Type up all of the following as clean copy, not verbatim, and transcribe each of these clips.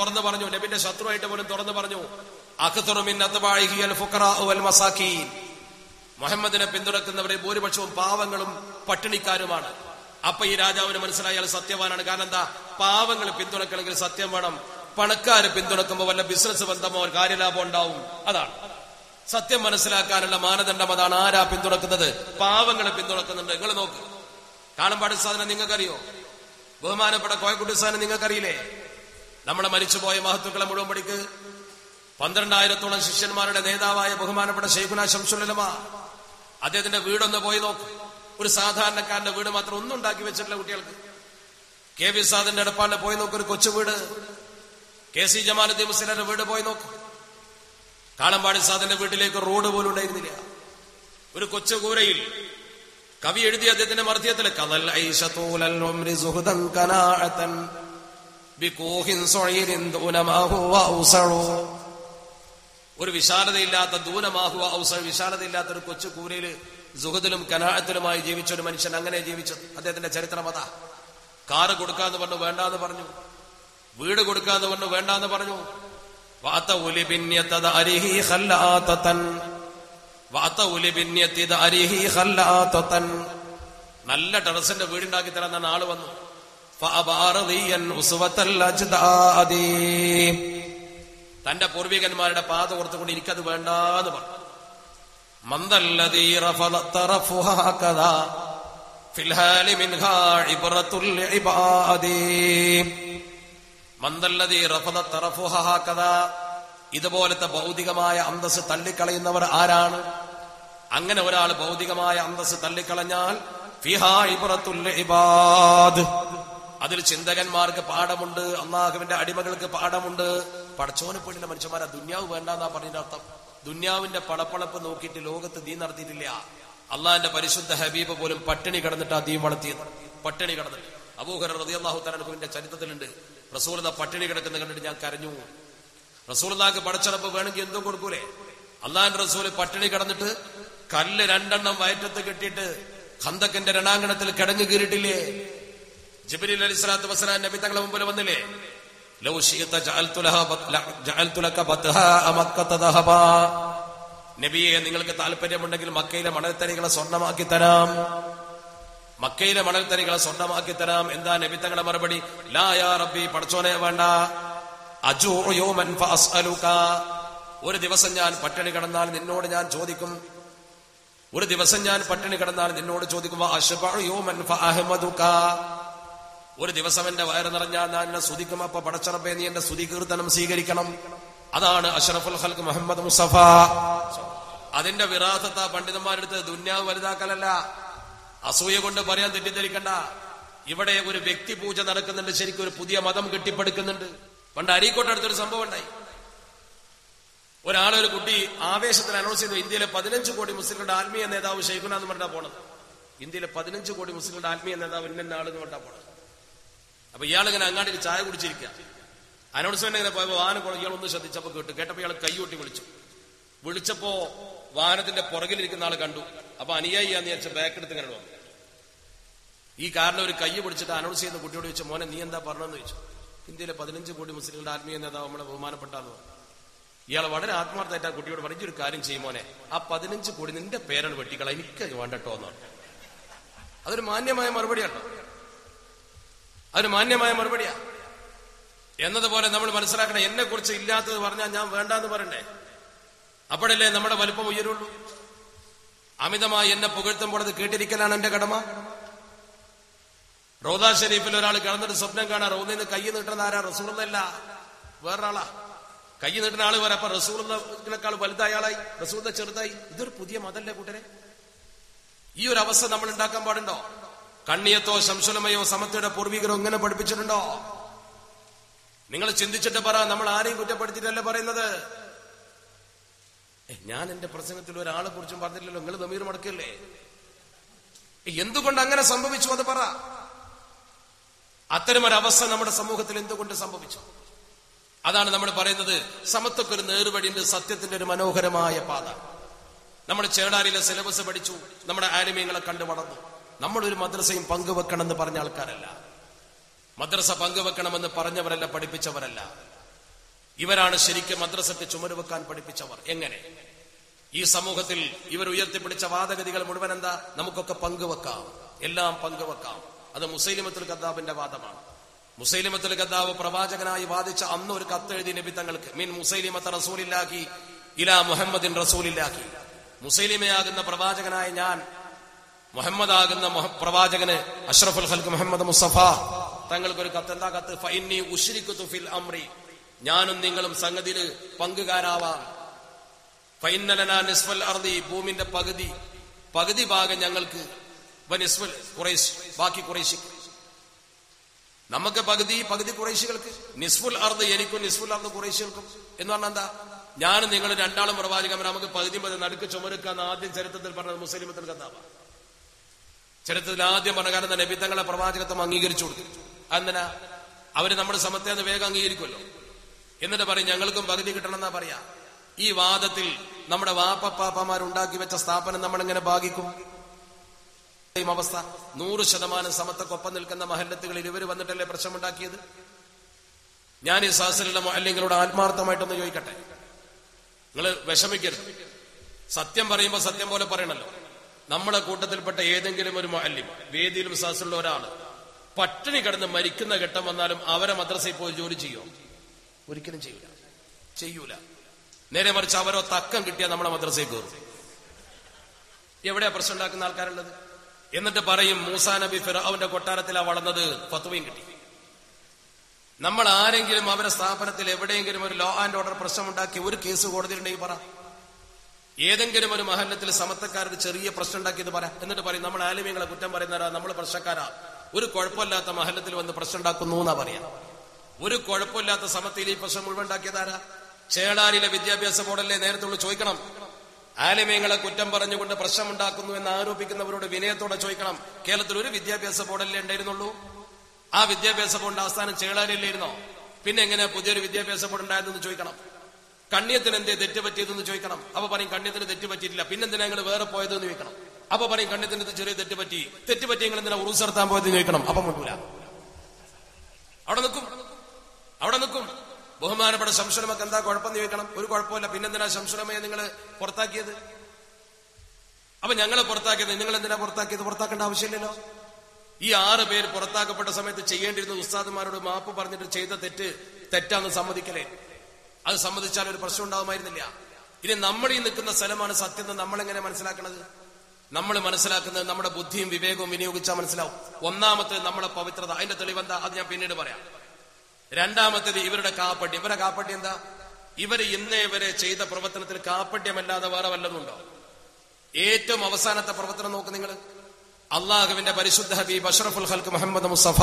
തുറന്നു പറഞ്ഞു, നബിന്റെ ശത്രുവായിട്ട് പോലും തുറന്നു പറഞ്ഞു, അക്തറു മിൻ അത്ബാഇഹി അൽ ഫുഖറാഉ വൽ മസാകീൻ, മുഹമ്മദിനെ പിന്തുണക്കുന്നവരെ ഭൂരിപക്ഷവും പാവങ്ങളും പട്ടിണിക്കാരുമാണ്. അപ്പൊ ഈ രാജാവിന് മനസ്സിലായി അയാൾ സത്യവാനാണ്. കാരണം എന്താ, പാവങ്ങൾ പിന്തുണക്കണമെങ്കിൽ സത്യം വേണം. പണക്കാര് പിന്തുണക്കുമ്പോൾ വല്ല ബിസിനസ് ബന്ധമോ കാര്യലാഭം ഉണ്ടാവും. അതാണ് സത്യം മനസ്സിലാക്കാനുള്ള മാനദണ്ഡം. അതാണ്. ആരാ പിന്തുണക്കുന്നത്? പാവങ്ങളെ പിന്തുണക്കുന്നുണ്ട്. നിങ്ങൾ നോക്ക്, കാണുമ്പാട് സാധനം നിങ്ങൾക്കറിയോ? ബഹുമാനപ്പെട്ട കോയക്കുട്ടി സാധനം നിങ്ങൾക്കറിയില്ലേ? നമ്മളെ മരിച്ചുപോയ മഹത്തുക്കളെ മുഴുവൻ പഠിക്ക് 12,000-ഓളം ശിഷ്യന്മാരുടെ നേതാവായ ബഹുമാനപ്പെട്ട ശൈഖുനാ ശംസുൽ ഉലമ, അദ്ദേഹത്തിന്റെ വീടൊന്ന് പോയി നോക്ക്. ഒരു സാധാരണക്കാരന്റെ വീട് മാത്രം ഒന്നും ഉണ്ടാക്കി വെച്ചിട്ടില്ല കുട്ടികൾക്ക്. കെ വി സാദിന്റെ എടപ്പാളിൽ പോയി നോക്ക്, ഒരു കൊച്ചു വീട്. കെ സി ജമാലുദ്ദീൻ മുസ്ലിയാരുടെ വീട് പോയി നോക്ക്. കാളമ്പാടി സാദിന്റെ വീട്ടിലേക്ക് റോഡ് പോലും ഉണ്ടായിരുന്നില്ല. ഒരു കൊച്ചു കൂരയിൽ കവി എഴുതിയ അദ്ദേഹത്തിന്റെ മർദ്ധ്യത്തില് കദൽ ഐശതൂലൽ ഉംരി സുഹദൻ കനാഅതൻ ബികൂഹിൻ സഈരിൻ ദൂനമാഹു വഔസഉ. ഒരു വിശാലതയില്ലാത്ത ദൂനമാഹു ഔസഉ, വിശാലതയില്ലാത്ത ഒരു കൊച്ചു കൂരയില് സുഹദിലും കനാഅത്തിലുമായി ജീവിച്ച ഒരു മനുഷ്യൻ. അങ്ങനെ ജീവിച്ചത് അദ്ദേഹത്തിന്റെ ചരിത്രം അതാ. കാറ് കൊടുക്കാന്ന് പറഞ്ഞു, വേണ്ടാന്ന് പറഞ്ഞു. വീട് കൊടുക്കാന്ന് പറഞ്ഞു, വേണ്ടാന്ന് പറഞ്ഞു. നല്ല ടെറസിന്റെ വീടുണ്ടാക്കി തരാൻ ആള് വന്നു. തന്റെ പൂർവികന്മാരുടെ പാത ഓർത്തുകൊണ്ട് എനിക്കത് വേണ്ടാന്ന് പറഞ്ഞു. മന്ദല്ലദീ റഫഅ ഫിൽഹാലി മിൻഹാ ഇബ്റത്തുൽ ഇബാദി. മന്ദല്ലദീ റഫഅ തറഫുഹ ഹകദാ. ഇതുപോലത്തെ ഭൗതികമായ അന്തസ് തള്ളിക്കളയുന്നവർ ആരാണ്? അങ്ങനെ ഒരാൾ ഭൗതികമായ അന്തസ് തള്ളിക്കളഞ്ഞാൽ ഫിഹാ ഇബ്റത്തുൽ ഇബാദ്, അതിൽ ചിന്തകന്മാർക്ക് പാഠമുണ്ട്, അള്ളാഹുവിന്റെ അടിമകൾക്ക് പാഠമുണ്ട്. പടച്ചോനെ പേടിയുള്ള മനുഷ്യന്മാരാ ദുന്യാവ് വേണ്ടെന്നാ പറഞ്ഞതിന്റെ അർത്ഥം. ദുന്യാവിന്റെ പളപ്പളപ്പ് നോക്കിയിട്ട് ലോകത്ത് ദീൻ നടത്തിയിട്ടില്ല. അള്ളാഹിന്റെ പരിശുദ്ധ ഹബീബ് പോലും പട്ടിണി കിടന്നിട്ട് ആ ദീൻ വളർത്തിയത്. പട്ടിണി കിടന്നിട്ട് അബൂ ഹുറൈറ റളിയല്ലാഹു തആല അൻഹുവിന്റെ ചരിത്രത്തിലുണ്ട്, റസൂലുള്ളാഹി പട്ടിണി കിടക്കുന്ന കണ്ടിട്ട് ഞാൻ കരഞ്ഞു. റസൂലുള്ളാഹിക്ക് പടച്ചറപ്പ് വേണമെങ്കിൽ എന്തും കൊടുക്കൂലേ? അള്ളാഹിന്റെ റസൂല് പട്ടിണി കിടന്നിട്ട് കല്ല് 2 വയറ്റത്ത് കെട്ടിയിട്ട് ഖന്തക്കിന്റെ രണാങ്കണത്തിൽ കിടങ്ങു കീറിയിട്ടില്ലേ? ജിബ്രീൽ അലൈഹിസ്സലാത്തു വസ്സലാം നബി തങ്ങളുടെ മുമ്പിൽ വന്നില്ലേ? ലൗ ശിഅത ജഅൽതു ലക ബത്ഹാ മക്കത ദഹബാ. നബിയെ, നിങ്ങൾക്ക് താല്പര്യമുണ്ടെങ്കിൽ മക്കയിലെ മണൽത്തരികളെ സ്വർണ്ണമാക്കി തരാം. മക്കയിലെ മണൽത്തരികളെ സ്വർണ്ണമാക്കി തരാം. എന്താ നബി തങ്ങളുടെ മറുപടി? ലാ യാ റബ്ബി, പടച്ചോനെ വേണ്ട. അജൂഉ യൗമൻ ഫഅസ്അലുക, ഒരു ദിവസം ഞാൻ പട്ടിണി കിടന്നാൽ നിന്നോട് ഞാൻ ചോദിക്കും. ഒരു ദിവസം ഞാൻ പട്ടിണി കിടന്നാൽ നിന്നോട് ചോദിക്കും. വഅശ്ബഉ യൗമൻ ഫഅഹ്മദുക, ഒരു ദിവസം എന്റെ വയറ് നിറഞ്ഞാൽ ഞാൻ എന്നെ സ്തുതിക്കും. അപ്പൊ പടച്ചറബേ, നീ എന്റെ സ്തുതി കീർത്തനം സ്വീകരിക്കണം. അതാണ് അഷ്റഫുൽ ഖൽഖ് മുഹമ്മദ് മുസ്തഫ. അതിന്റെ വിറാസത്ത പണ്ഡിതന്മാരെടുത്ത് ദുന്യാവ് വലുതാക്കലല്ല. അസൂയ കൊണ്ട് പറയാൻ തെറ്റിദ്ധരിക്കണ്ട. ഇവിടെ ഒരു വ്യക്തി പൂജ നടക്കുന്നുണ്ട്, ശരിക്കും ഒരു പുതിയ മതം കെട്ടിപ്പടുക്കുന്നുണ്ട്. പണ്ട് അരീക്കോട്ടടുത്തൊരു സംഭവം ഉണ്ടായി. ഒരാളൊരു കുട്ടി ആവേശത്തിൽ അനൗൺസ് ചെയ്തു, ഇന്ത്യയിലെ 15 കോടി മുസ്ലിങ്ങളുടെ ആത്മീയ നേതാവ് ഷെയ്ഖുന എന്ന് പറഞ്ഞാ പോണത്. ഇന്ത്യയിലെ 15 കോടി മുസ്ലിങ്ങളുടെ ആത്മീയ നേതാവ് ഇന്ന ആളെന്ന് പറഞ്ഞാ പോണത്. അപ്പൊ ഇയാളിങ്ങനെ അങ്ങാടിക്ക് ചായ കുടിച്ചിരിക്കുക. അനൗൺസ്മെന്റ് ഇങ്ങനെ പോയപ്പോ വാഹനം ഇയാളൊന്ന് ശ്രദ്ധിച്ചപ്പോ കേട്ടപ്പോ ഇയാൾ കൈയൊട്ടി വിളിച്ചപ്പോ വാഹനത്തിന്റെ പുറകിലിരിക്കുന്ന ആള് കണ്ടു. അപ്പൊ അനുയായിയാന്ന് വിചാരിച്ച ബാക്കെടുത്ത് ഇങ്ങനെ വന്നു. ഈ കാരണം ഒരു കൈ പിടിച്ചിട്ട് അനൗൺസ് ചെയ്യുന്ന കുട്ടിയോട് ചോദിച്ചു, മോനെ നീ എന്താ പറഞ്ഞെന്ന് ചോദിച്ചു. ഇന്ത്യയിലെ 15 കോടി മുസ്ലിങ്ങളുടെ ആത്മീയ നേതാവ് നമ്മളെ ബഹുമാനപ്പെട്ടാന്ന് പറഞ്ഞു. ഇയാൾ വളരെ ആത്മാർത്ഥമായിട്ട് ആ കുട്ടിയോട് പറഞ്ഞു, ഒരു കാര്യം ചെയ്യും മോനെ, ആ 15 കോടി നിന്റെ പേരാണ് വെട്ടിക്കള, എനിക്ക് വേണ്ടട്ടോ എന്നാണ്. അതൊരു മാന്യമായ മറുപടിയാണോ? അതൊരു മാന്യമായ മറുപടിയാ. എന്നതുപോലെ നമ്മൾ മനസ്സിലാക്കണം, എന്നെ കുറിച്ച് ഇല്ലാത്തത് പറഞ്ഞാൽ ഞാൻ വേണ്ടാന്ന് പറയണ്ടേ? അപ്പോഴല്ലേ നമ്മുടെ വലുപ്പം ഉയരുള്ളൂ. അമിതമായി എന്നെ പുകഴ്ത്തുമ്പോൾ അത് കേട്ടിരിക്കലാണ് എന്റെ കടമ. റൗദ ഷരീഫിൽ ഒരാൾ കിടന്നിട്ട് സ്വപ്നം കാണാൻ, റൗദയിൽ കൈ നീട്ടുന്ന ആരാ? റസൂലുള്ളാഹല്ല, വേറൊരാളാ. കൈ നീട്ടുന്ന ആള് വരെ. അപ്പൊ റസൂലുള്ളാഹിനേക്കാൾ വലുതായ ആളായി, റസൂലുള്ളാഹി ചെറുതായി. ഇതൊരു പുതിയ മതല്ലേ കൂട്ടരെ? ഈ ഒരു അവസ്ഥ നമ്മൾ ഉണ്ടാക്കാൻ പാടുണ്ടോ? കണ്ണിയത്തോ ശംസുലമയോ സമത്വയുടെ പൂർവികരോ ഇങ്ങനെ പഠിപ്പിച്ചിട്ടുണ്ടോ? നിങ്ങൾ ചിന്തിച്ചിട്ട് പറ. നമ്മൾ ആരെയും കുറ്റപ്പെടുത്തിയിട്ടല്ല പറയുന്നത്. ഞാൻ എന്റെ പ്രസംഗത്തിൽ ഒരാളെ കുറിച്ചും പറഞ്ഞില്ലല്ലോ. നിങ്ങൾ ദമീർ മടക്കല്ലേ? എന്തുകൊണ്ട് അങ്ങനെ സംഭവിച്ചു അത് പറ. അത്തരമൊരവസ്ഥ നമ്മുടെ സമൂഹത്തിൽ എന്തുകൊണ്ട് സംഭവിച്ചു? അതാണ് നമ്മൾ പറയുന്നത്. സമത്വക്ക് ഒരു നേർവഴിയുണ്ട്, സത്യത്തിന്റെ ഒരു മനോഹരമായ പാത. നമ്മൾ ചേടാരിയിലെ സിലബസ് പഠിച്ചു, നമ്മുടെ ആലിമീങ്ങളെ കണ്ടു വളർന്നു. നമ്മളൊരു മദ്രസയും പങ്കുവെക്കണമെന്ന് പറഞ്ഞ ആൾക്കാരല്ല. മദ്രസ പങ്കുവെക്കണമെന്ന് പറഞ്ഞവരല്ല, പഠിപ്പിച്ചവരല്ല. ഇവരാണ് ശരിക്കും മദ്രസയ്ക്ക് ചുമര് വെക്കാൻ പഠിപ്പിച്ചവർ. എങ്ങനെ ഈ സമൂഹത്തിൽ ഇവർ ഉയർത്തിപ്പിടിച്ച വാദഗതികൾ മുഴുവൻ എന്താ? നമുക്കൊക്കെ പങ്കുവെക്കാം, എല്ലാം പങ്കുവെക്കാം. അത് മുസൈലിമത്തുൽ കദ്ദാബിന്റെ വാദമാണ്. മുസൈലിമത്തുൽ കദ്ദാബ് പ്രവാചകനായി വാദിച്ച അന്ന് ഒരു കത്തെഴുതി നബി തങ്ങൾക്ക്, മിൻ മുസൈലിമത്ത റസൂലില്ലാഹി ഇലാ മുഹമ്മദിൻ റസൂലില്ലാഹി, മുസൈലിമയാകുന്ന പ്രവാചകനായ ഞാൻ മുഹമ്മദ് ആകുന്ന പ്രവാചകന് അഷ്റഫുൽ ഖൽഖ് മുഹമ്മദ് മുസ്തഫ തങ്ങൾക്കൊരു കത്ത്. എന്താ കത്ത്? ഫഇന്നി ഉശ്രികുതു ഫിൽ അംരി, ഞാനും നിങ്ങളും സംഗതിയിൽ പങ്കുകാരാവാം. ഫഇന്ന ലനാ നിസ്ഫൽ അർദി, ഭൂമിന്റെ പകുതി ഭാഗം ഞങ്ങൾക്ക്, വനിസ്ഫൽ ഖുറൈശ്, ബാക്കി ഖുറൈശി. നമുക്ക് പകുതി ഖുറൈശികൾക്ക്, നിസ്ഫുൽ അർദ് എനിക്കും നിസ്ഫുൽ അർദ് ഖുറൈശികൾക്കും എന്ന് പറഞ്ഞാൽ എന്താ? ഞാനും നിങ്ങളും രണ്ടാളും പ്രവാചകൻ, നമുക്ക് പകുതി നടുക്ക് ചുമരുക്കാന്ന് ആദ്യം ചരിത്രത്തിൽ പറഞ്ഞത് മുസൈലിമത്തുൽ കദ്ദാബ. ചരിത്രത്തിൽ ആദ്യം പറഞ്ഞ കാരണം നബി തങ്ങളെ പ്രവാചകത്വം അംഗീകരിച്ചു കൊടുത്തു. എന്തിനാ? അവര് നമ്മുടെ സമത്വത്തെ വേഗം അംഗീകരിക്കുമല്ലോ. എന്നിട്ട് പറയും ഞങ്ങൾക്കും പകുതി കിട്ടണമെന്നാ പറയാ. ഈ വാദത്തിൽ നമ്മുടെ വാപ്പപ്പാപ്പമാരുണ്ടാക്കി വെച്ച സ്ഥാപനം നമ്മളെങ്ങനെ ഭാഗിക്കും? അവസ്ഥ 100% സമത്വക്കൊപ്പം നിൽക്കുന്ന മഹല്ലത്തുകളിൽ ഇവർ വന്നിട്ടല്ലേ പ്രശ്നമുണ്ടാക്കിയത്? ഞാൻ ഈ സാഹസിലുള്ള മുഅല്ലിങ്ങളോട് ആത്മാർത്ഥമായിട്ടൊന്ന് ചോദിക്കട്ടെ, നിങ്ങൾ വിഷമിക്കരുത്. സത്യം പറയുമ്പോൾ സത്യം പോലെ പറയണല്ലോ. നമ്മളെ കൂട്ടത്തിൽപ്പെട്ട ഏതെങ്കിലും ഒരു മുഅല്ലിം, വേദിയിലും സാഹസിലുള്ള ഒരാൾ പട്ടിണി കിടന്ന് മരിക്കുന്ന ഘട്ടം വന്നാലും അവരെ മദ്രസയിൽ പോയി ജോലി ചെയ്യുമോ? ഒരിക്കലും ചെയ്യൂല. നേരെ മറിച്ച് അവരോ തക്കം കിട്ടിയാൽ നമ്മളെ മദ്രസയിൽ കയറും. എവിടെയാ പ്രശ്നം ഉണ്ടാക്കുന്ന ആൾക്കാരുള്ളത്? എന്നിട്ട് പറയും മൂസാ നബി ഫിർഔന്റെ കൊട്ടാരത്തിലാ വളർന്നത്, ഫത്വയും കിട്ടി. നമ്മൾ ആരെങ്കിലും അവരുടെ സ്ഥാപനത്തിൽ എവിടെയെങ്കിലും ഒരു ലോ ആൻഡ് ഓർഡർ പ്രശ്നമുണ്ടാക്കി ഒരു കേസ് കോടതിയിലുണ്ടെങ്കിൽ പറ. ഏതെങ്കിലും ഒരു മഹല്ലത്തിൽ സമത്വക്കാർക്ക് ചെറിയ പ്രശ്നം ഉണ്ടാക്കിയത് പറ. എന്നിട്ട് പറയും നമ്മൾ ആലിമീങ്ങളെ കുറ്റം പറയുന്നവരാ, നമ്മൾ പ്രശ്നക്കാരാ, ഒരു കുഴപ്പമില്ലാത്ത മഹല്ലത്തിൽ വന്ന് പ്രശ്നം ഉണ്ടാക്കുന്നു എന്നാ പറയാം. ഒരു കുഴപ്പമില്ലാത്ത സമത്വയിൽ ഈ പ്രശ്നം മുഴുവൻ ഉണ്ടാക്കിയതാരാ? ചേളാരിയിലെ വിദ്യാഭ്യാസ ബോർഡല്ലേ നേരത്തുള്ള ചോദിക്കണം. ആലിമീങ്ങളെ കുറ്റം പറഞ്ഞുകൊണ്ട് പ്രശ്നമുണ്ടാക്കുന്നു എന്ന് ആരോപിക്കുന്നവരോട് വിനയത്തോടെ ചോദിക്കണം. കേരളത്തിൽ ഒരു വിദ്യാഭ്യാസ ബോർഡല്ലേ ഉണ്ടായിരുന്നുള്ളൂ? ആ വിദ്യാഭ്യാസ ബോർഡിന്റെ ആസ്ഥാനം ചേളാരിയില്ലായിരുന്നോ? പിന്നെ എങ്ങനെയാ പുതിയൊരു വിദ്യാഭ്യാസ ബോർഡ് ഉണ്ടായതെന്ന് ചോദിക്കണം. കണ്ണിയത്തിന് എന്തേ തെറ്റ് പറ്റിയതെന്ന് ചോദിക്കണം. അപ്പൊ പറയും കണ്ണിയത്തിന് തെറ്റ് പറ്റിയിട്ടില്ല, പിന്നെന്തിനാ ഞങ്ങൾ വേറെ പോയതെന്ന് ചോദിക്കണം. അപ്പൊ പറയും കണ്ണിയത്തിന് ചെറിയ തെറ്റ് പറ്റി ഞങ്ങൾ എന്തിനാ ഉറൂസ് നടത്താൻ പോയതെന്ന് ചോദിക്കണം. അപ്പൊ മുട്ടൂല, അവിടെ നിൽക്കും. ബഹുമാനപ്പെട്ട ശംസുലമക്ക് എന്താ കുഴപ്പമെന്ന് ചോദിക്കണം. ഒരു കുഴപ്പമില്ല, പിന്നെന്തിനാ ശംസുലമയെ നിങ്ങൾ പുറത്താക്കിയത്? അപ്പൊ ഞങ്ങളെ പുറത്താക്കിയത് നിങ്ങൾ എന്തിനാ പുറത്താക്കിയത്? പുറത്താക്കേണ്ട ആവശ്യമില്ലല്ലോ. ഈ 6 പേര് പുറത്താക്കപ്പെട്ട സമയത്ത് ചെയ്യേണ്ടിരുന്ന ഉസ്താദുമാരോട് മാപ്പ് പറഞ്ഞിട്ട് ചെയ്ത തെറ്റാന്ന് സമ്മതിക്കലേ. അത് സമ്മതിച്ചാൽ ഒരു പ്രശ്നം ഉണ്ടാകുമായിരുന്നില്ല. ഇനി നമ്മൾ ഈ നിൽക്കുന്ന സ്ഥലമാണ് സത്യം എന്ന് നമ്മളെങ്ങനെ മനസ്സിലാക്കണത്? നമ്മൾ മനസ്സിലാക്കുന്നത് നമ്മുടെ ബുദ്ധിയും വിവേകവും വിനിയോഗിച്ചാൽ മനസ്സിലാവും. ഒന്നാമത്തെ നമ്മുടെ പവിത്രത, അതിന്റെ തെളിവെന്താ? അത് ഞാൻ പിന്നീട് പറയാം. രണ്ടാമത്തേത് ഇവരുടെ കാപ്പട്യം. ഇവരുടെ കാപ്പട്യം എന്താ? ഇവര് ഇന്നേ വരെ ചെയ്ത പ്രവർത്തനത്തിൽ കാപ്പട്യമല്ലാതെ വേറെ വല്ലതും ഉണ്ടോ? ഏറ്റവും അവസാനത്തെ പ്രവർത്തനം നോക്ക് നിങ്ങൾ. അള്ളാഹുവിന്റെ പരിശുദ്ധ ഹബീബ് അഷ്റഫുൽ ഖൽഖ് മുഹമ്മദ് മുസ്തഫ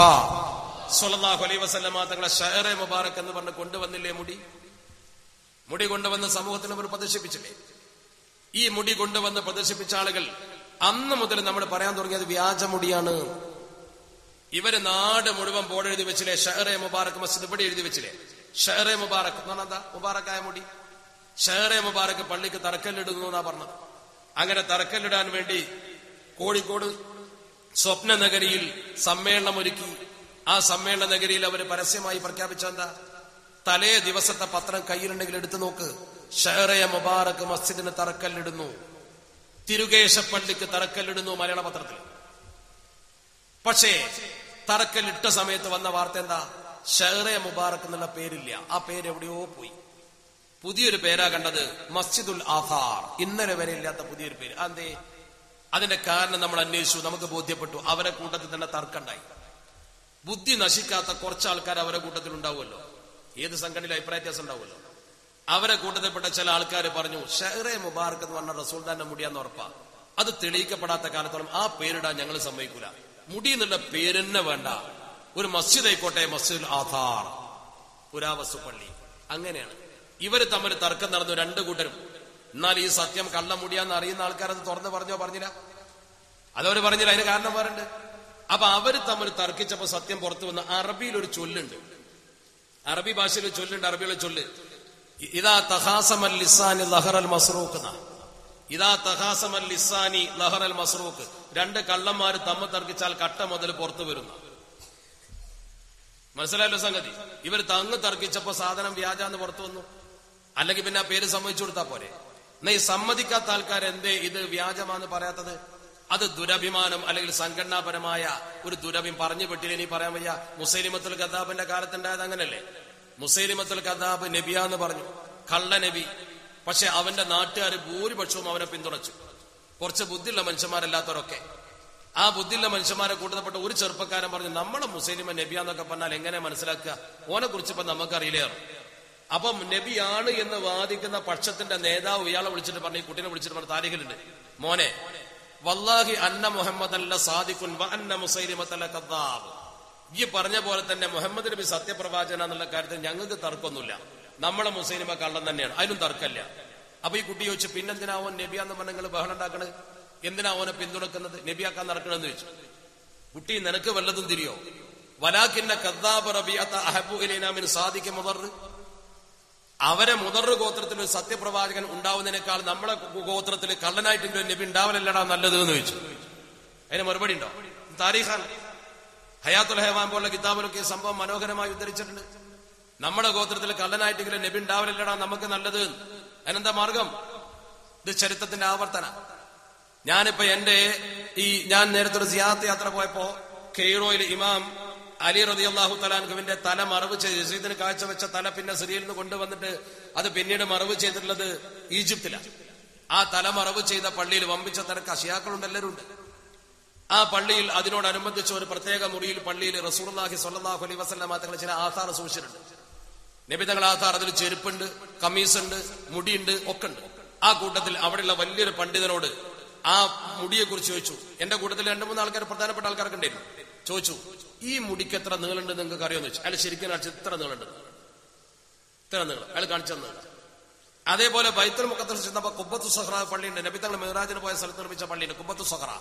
സ്വല്ലല്ലാഹു അലൈഹി വസല്ലമ തങ്ങളെ ഷഅറെ മുബാറക് എന്ന് പറഞ്ഞ് കൊണ്ടുവന്നില്ലേ? മുടി കൊണ്ടുവന്ന് സമൂഹത്തിന് അവർ പ്രദർശിപ്പിച്ചില്ലേ? ഈ മുടി കൊണ്ടുവന്ന് പ്രദർശിപ്പിച്ച ആളുകൾ അന്ന് മുതൽ നമ്മൾ പറയാൻ തുടങ്ങിയത് വ്യാജമുടിയാണ്. ഇവര് നാട് മുഴുവൻ ബോർഡ് എഴുതി വെച്ചില്ലേ? ഷഅറെ മുബാറക് മസ്ജിദ് ഇവിടെ എഴുതി വെച്ചില്ലേ? ഷഅറെ മുബാറക് എന്ന് പറഞ്ഞാൽ എന്താ? മുബാറക്കായ മുടി. ഷഅറെ മുബാറക് പള്ളിക്ക് തറക്കല്ലിടുന്നു എന്നാ പറഞ്ഞത്. അങ്ങനെ തറക്കല്ലിടാൻ വേണ്ടി കോഴിക്കോട് സ്വപ്ന നഗരിയിൽ സമ്മേളനം ഒരുക്കി. ആ സമ്മേളന നഗരിയിൽ അവർ പരസ്യമായി പ്രഖ്യാപിച്ചെന്താ? തലേ ദിവസത്തെ പത്രം കയ്യിലുണ്ടെങ്കിൽ എടുത്തു നോക്ക്. ഷഅറെ മുബാറക് മസ്ജിദിന് തറക്കല്ലിടുന്നു, തിരുകേശപ്പള്ളിക്ക് തറക്കല്ലിടുന്നു മലയാള പത്രത്തിൽ. പക്ഷേ തറക്കല്ലിട്ട സമയത്ത് വന്ന വാർത്ത എന്താ? ഷഅറെ മുബാറക് എന്നുള്ള പേരില്ല. ആ പേര് എവിടെയോ പോയി. പുതിയൊരു പേരാ കണ്ടത്, മസ്ജിദുൽ ആഥാർ. ഇന്നലെ വരെ ഇല്ലാത്ത പുതിയൊരു പേര്. അതെ, അതിന്റെ കാരണം നമ്മൾ അന്വേഷിച്ചു, നമുക്ക് ബോധ്യപ്പെട്ടു. അവരെ കൂട്ടത്തിൽ തന്നെ തർക്കമുണ്ടായി. ബുദ്ധി നശിക്കാത്ത കുറച്ച് ആൾക്കാർ അവരെ കൂട്ടത്തിൽ ഉണ്ടാവുമല്ലോ. ഏത് സംഘടനയിൽ അഭിപ്രായ വ്യത്യാസം ഉണ്ടാവുമല്ലോ. അവരെ കൂട്ടത്തിൽപ്പെട്ട ചില ആൾക്കാർ പറഞ്ഞു, ഷഅറെ മുബാറക് എന്ന് പറഞ്ഞ റസൂൽദാന്റെ മുടിയാന്ന് ഉറപ്പാ. അത് തെളിയിക്കപ്പെടാത്ത കാലത്തോളം ആ പേരിടാൻ ഞങ്ങൾ സമ്മതിക്കൂല. മുടി എന്നുള്ള പേരെന്നെ വേണ്ട. ഒരു മസ്ജിദ് ആയിക്കോട്ടെ, മസ്ജിദുൽ ആഥാർ, പുരാവസ്തു പള്ളി. അങ്ങനെയാണ് ഇവര് തമ്മിൽ തർക്കം നടന്നു, 2 കൂട്ടരും. എന്നാൽ ഈ സത്യം കള്ളമുടിയാന്ന് അറിയുന്ന ആൾക്കാർ അത് തുറന്ന് പറഞ്ഞില്ല? അതവര് പറഞ്ഞില്ല. അതിന് കാരണം വേറുണ്ട്. അപ്പൊ അവര് തമ്മിൽ തർക്കിച്ചപ്പോ സത്യം പുറത്തു വന്ന അറബിയിൽ ഒരു ചൊല്ലുണ്ട്. അറബി ഭാഷയിൽ ഒരു ചൊല്ലുണ്ട്. അറബിയിലെ ചൊല്ല് ഇദാ തഖാസമൽ ലിസാനി ലഹറൽ മസ്റൂഖ് എന്നാ. ഇദാ തഖാസമൽ ലിസാനി ലഹറൽ മസ്റൂഖ്. 2 കള്ളന്മാര് തമ്മിൽ തർക്കിച്ചാൽ കട്ട മുതൽ പുറത്തു വരുന്നു. മനസ്സിലായല്ലോ സംഗതി. ഇവർ തങ്ങ് തർക്കിച്ചപ്പോ സാധനം വ്യാജാന്ന് പുറത്തു വന്നു. അല്ലെങ്കിൽ പിന്നെ ആ പേര് സമ്മതിച്ചു കൊടുത്താ പോരെ. എന്നാ ഈ സമ്മതിക്കാത്ത ആൾക്കാരെന്തേ ഇത് വ്യാജമാന്ന് പറയാത്തത്? അത് ദുരഭിമാനം അല്ലെങ്കിൽ സംഘടനാപരമായ ഒരു ദുരഭിം പറഞ്ഞു പെട്ടില്ല. ഇനി പറയാൻ വയ്യ. മുസൈലിമത്തുൽ കദ്ദാബിന്റെ കാലത്തുണ്ടായത് അങ്ങനല്ലേ? മുസൈലിമത്തുൽ കദ്ദാബ് നബിയാന്ന് പറഞ്ഞു, കള്ള നബി. പക്ഷെ അവന്റെ നാട്ടുകാർ ഭൂരിപക്ഷവും അവനെ പിന്തുണച്ചു. കുറച്ച് ബുദ്ധിയുള്ള മനുഷ്യന്മാരല്ലാത്തവരൊക്കെ. ആ ബുദ്ധിയുള്ള മനുഷ്യന്മാരെ കൂട്ടപ്പെട്ട ഒരു ചെറുപ്പക്കാരൻ പറഞ്ഞു, നമ്മളെ മുസൈലിമ നബിയാന്നൊക്കെ പറഞ്ഞാൽ എങ്ങനെ മനസ്സിലാക്കുക? ഓനെ കുറിച്ച് ഇപ്പൊ നമുക്കറിയില്ലേ. അപ്പം നബിയാണ് എന്ന് വാദിക്കുന്ന പക്ഷത്തിന്റെ നേതാവ് ഇയാളെ വിളിച്ചിട്ട് പറഞ്ഞു, ഈ കുട്ടീനെ വിളിച്ചിട്ട് പറഞ്ഞു, താരിഖിലുണ്ട്, മോനെ വല്ലാഹി അന്ന മുഹമ്മദ് അല്ല സാദിഖുൻ വ അന്ന മുസൈലിമത്തല്ല കദ്ദാബ്. ഈ പറഞ്ഞ പോലെ തന്നെ മുഹമ്മദ് നബി സത്യപ്രവാചന എന്നുള്ള കാര്യത്തിൽ ഞങ്ങൾക്ക് തർക്കമൊന്നുമില്ല. നമ്മളെ മുസൈലിമ കള്ളം തന്നെയാണ്, അതിനും തർക്കമില്ല. അപ്പൊ ഈ കുട്ടി ചോദിച്ചു, പിന്നെന്തിനാ അവൻ നബിയാന്ന് പറഞ്ഞ നിങ്ങൾ ബഹളം ഉണ്ടാക്കണത്? എന്തിനാ അവനെ പിന്തുണക്കുന്നത്? നബിയാക്കാൻ നടക്കണമെന്ന് ചോദിച്ചു. കുട്ടി, നിനക്ക് വല്ലതും തിരിയോ? വലാകിന്ന കദ്ദാബ് റബീഅത അഹബ്ബു ഇലൈനാ മിൻ സാദിഖി മുദർ. അവരെ മുദർ ഗോത്രത്തിൽ ഒരു സത്യപ്രവാചകൻ ഉണ്ടാവുന്നതിനേക്കാൾ നമ്മളെ ഗോത്രത്തിൽ കള്ളനായിട്ടെങ്കിലും നബി ഉണ്ടാവലല്ലടാ നല്ലത് എന്ന് ചോദിച്ചു. അതിന് മറുപടി ഉണ്ടോ? താരീഖാണ്. ഹയാത്തുൽ ഹയവാൻ പോലുള്ള കിതാബിലൊക്കെ സംഭവം മനോഹരമായി ഉദ്ധരിച്ചിട്ടുണ്ട്. നമ്മുടെ ഗോത്രത്തിൽ കള്ളനായിട്ടെങ്കിലും നബി ഉണ്ടാവലല്ലടാ നമുക്ക് നല്ലത്. അതിനെന്താ മാർഗം? ഇത് ചരിത്രത്തിന്റെ ആവർത്തന. ഞാനിപ്പോ ഞാൻ നേരത്തെ ഒരു സിയാറത്ത് യാത്ര പോയപ്പോ കെയ്റോയിൽ ഇമാം അലി റളിയല്ലാഹു തആല അൻഹുവിന്റെ തല മറവ് ചെയ്ത് യസീദിന് കാഴ്ചവെച്ച തല പിന്നെ സിറിയയിൽ നിന്ന് കൊണ്ടുവന്നിട്ട് അത് പിന്നീട് മറവ് ചെയ്തിട്ടുള്ളത് ഈജിപ്തിലാണ്. ആ തല മറവ് ചെയ്ത പള്ളിയിൽ വമ്പിച്ച തിരക്ക് അശിയാക്കളുണ്ട്, എല്ലാവരും ഉണ്ട്. ആ പള്ളിയിൽ അതിനോടനുബന്ധിച്ച് ഒരു പ്രത്യേക മുറിയിൽ പള്ളിയിൽ റസൂലുള്ളാഹി സ്വല്ലല്ലാഹു അലൈഹി വസല്ലം തങ്ങളുടെ ചില ആധാർ സൂക്ഷിച്ചിട്ടുണ്ട്. നബി തങ്ങൾ ആധാർ, അതിൽ ചെരുപ്പുണ്ട്, കമ്മീസുണ്ട്, മുടിയുണ്ട്, ഒക്കെ ഉണ്ട്. ആ കൂട്ടത്തിൽ അവിടെയുള്ള വലിയൊരു പണ്ഡിതനോട് ആ മുടിയെ കുറിച്ച് ചോദിച്ചു. എന്റെ കൂട്ടത്തിൽ 2-3 ആൾക്കാർ, പ്രധാനപ്പെട്ട ആൾക്കാർക്ക് ഉണ്ടായിരുന്നു. ചോദിച്ചു, ഈ മുടിക്ക് എത്ര നീളുണ്ട് നിങ്ങൾക്ക് അറിയാമെന്ന് വെച്ചു. അയാൾ ശരിക്കും കാണിച്ചു, ഇത്ര നീളുണ്ട്, ഇത്ര നീളം അയാൾ കാണിച്ചു തന്നത്. അതേപോലെ ബൈത്തുൽ മുഖദ്ദസ് ചെന്നപ്പോ ഖുബ്ബത്തു സഖറ പള്ളിയുണ്ട്. നബി തങ്ങൾ മിഅ്റാജിന് പോയ സ്ഥലത്ത് നിർമ്മിച്ച പള്ളിയുണ്ട് ഖുബ്ബത്തു സഖറ.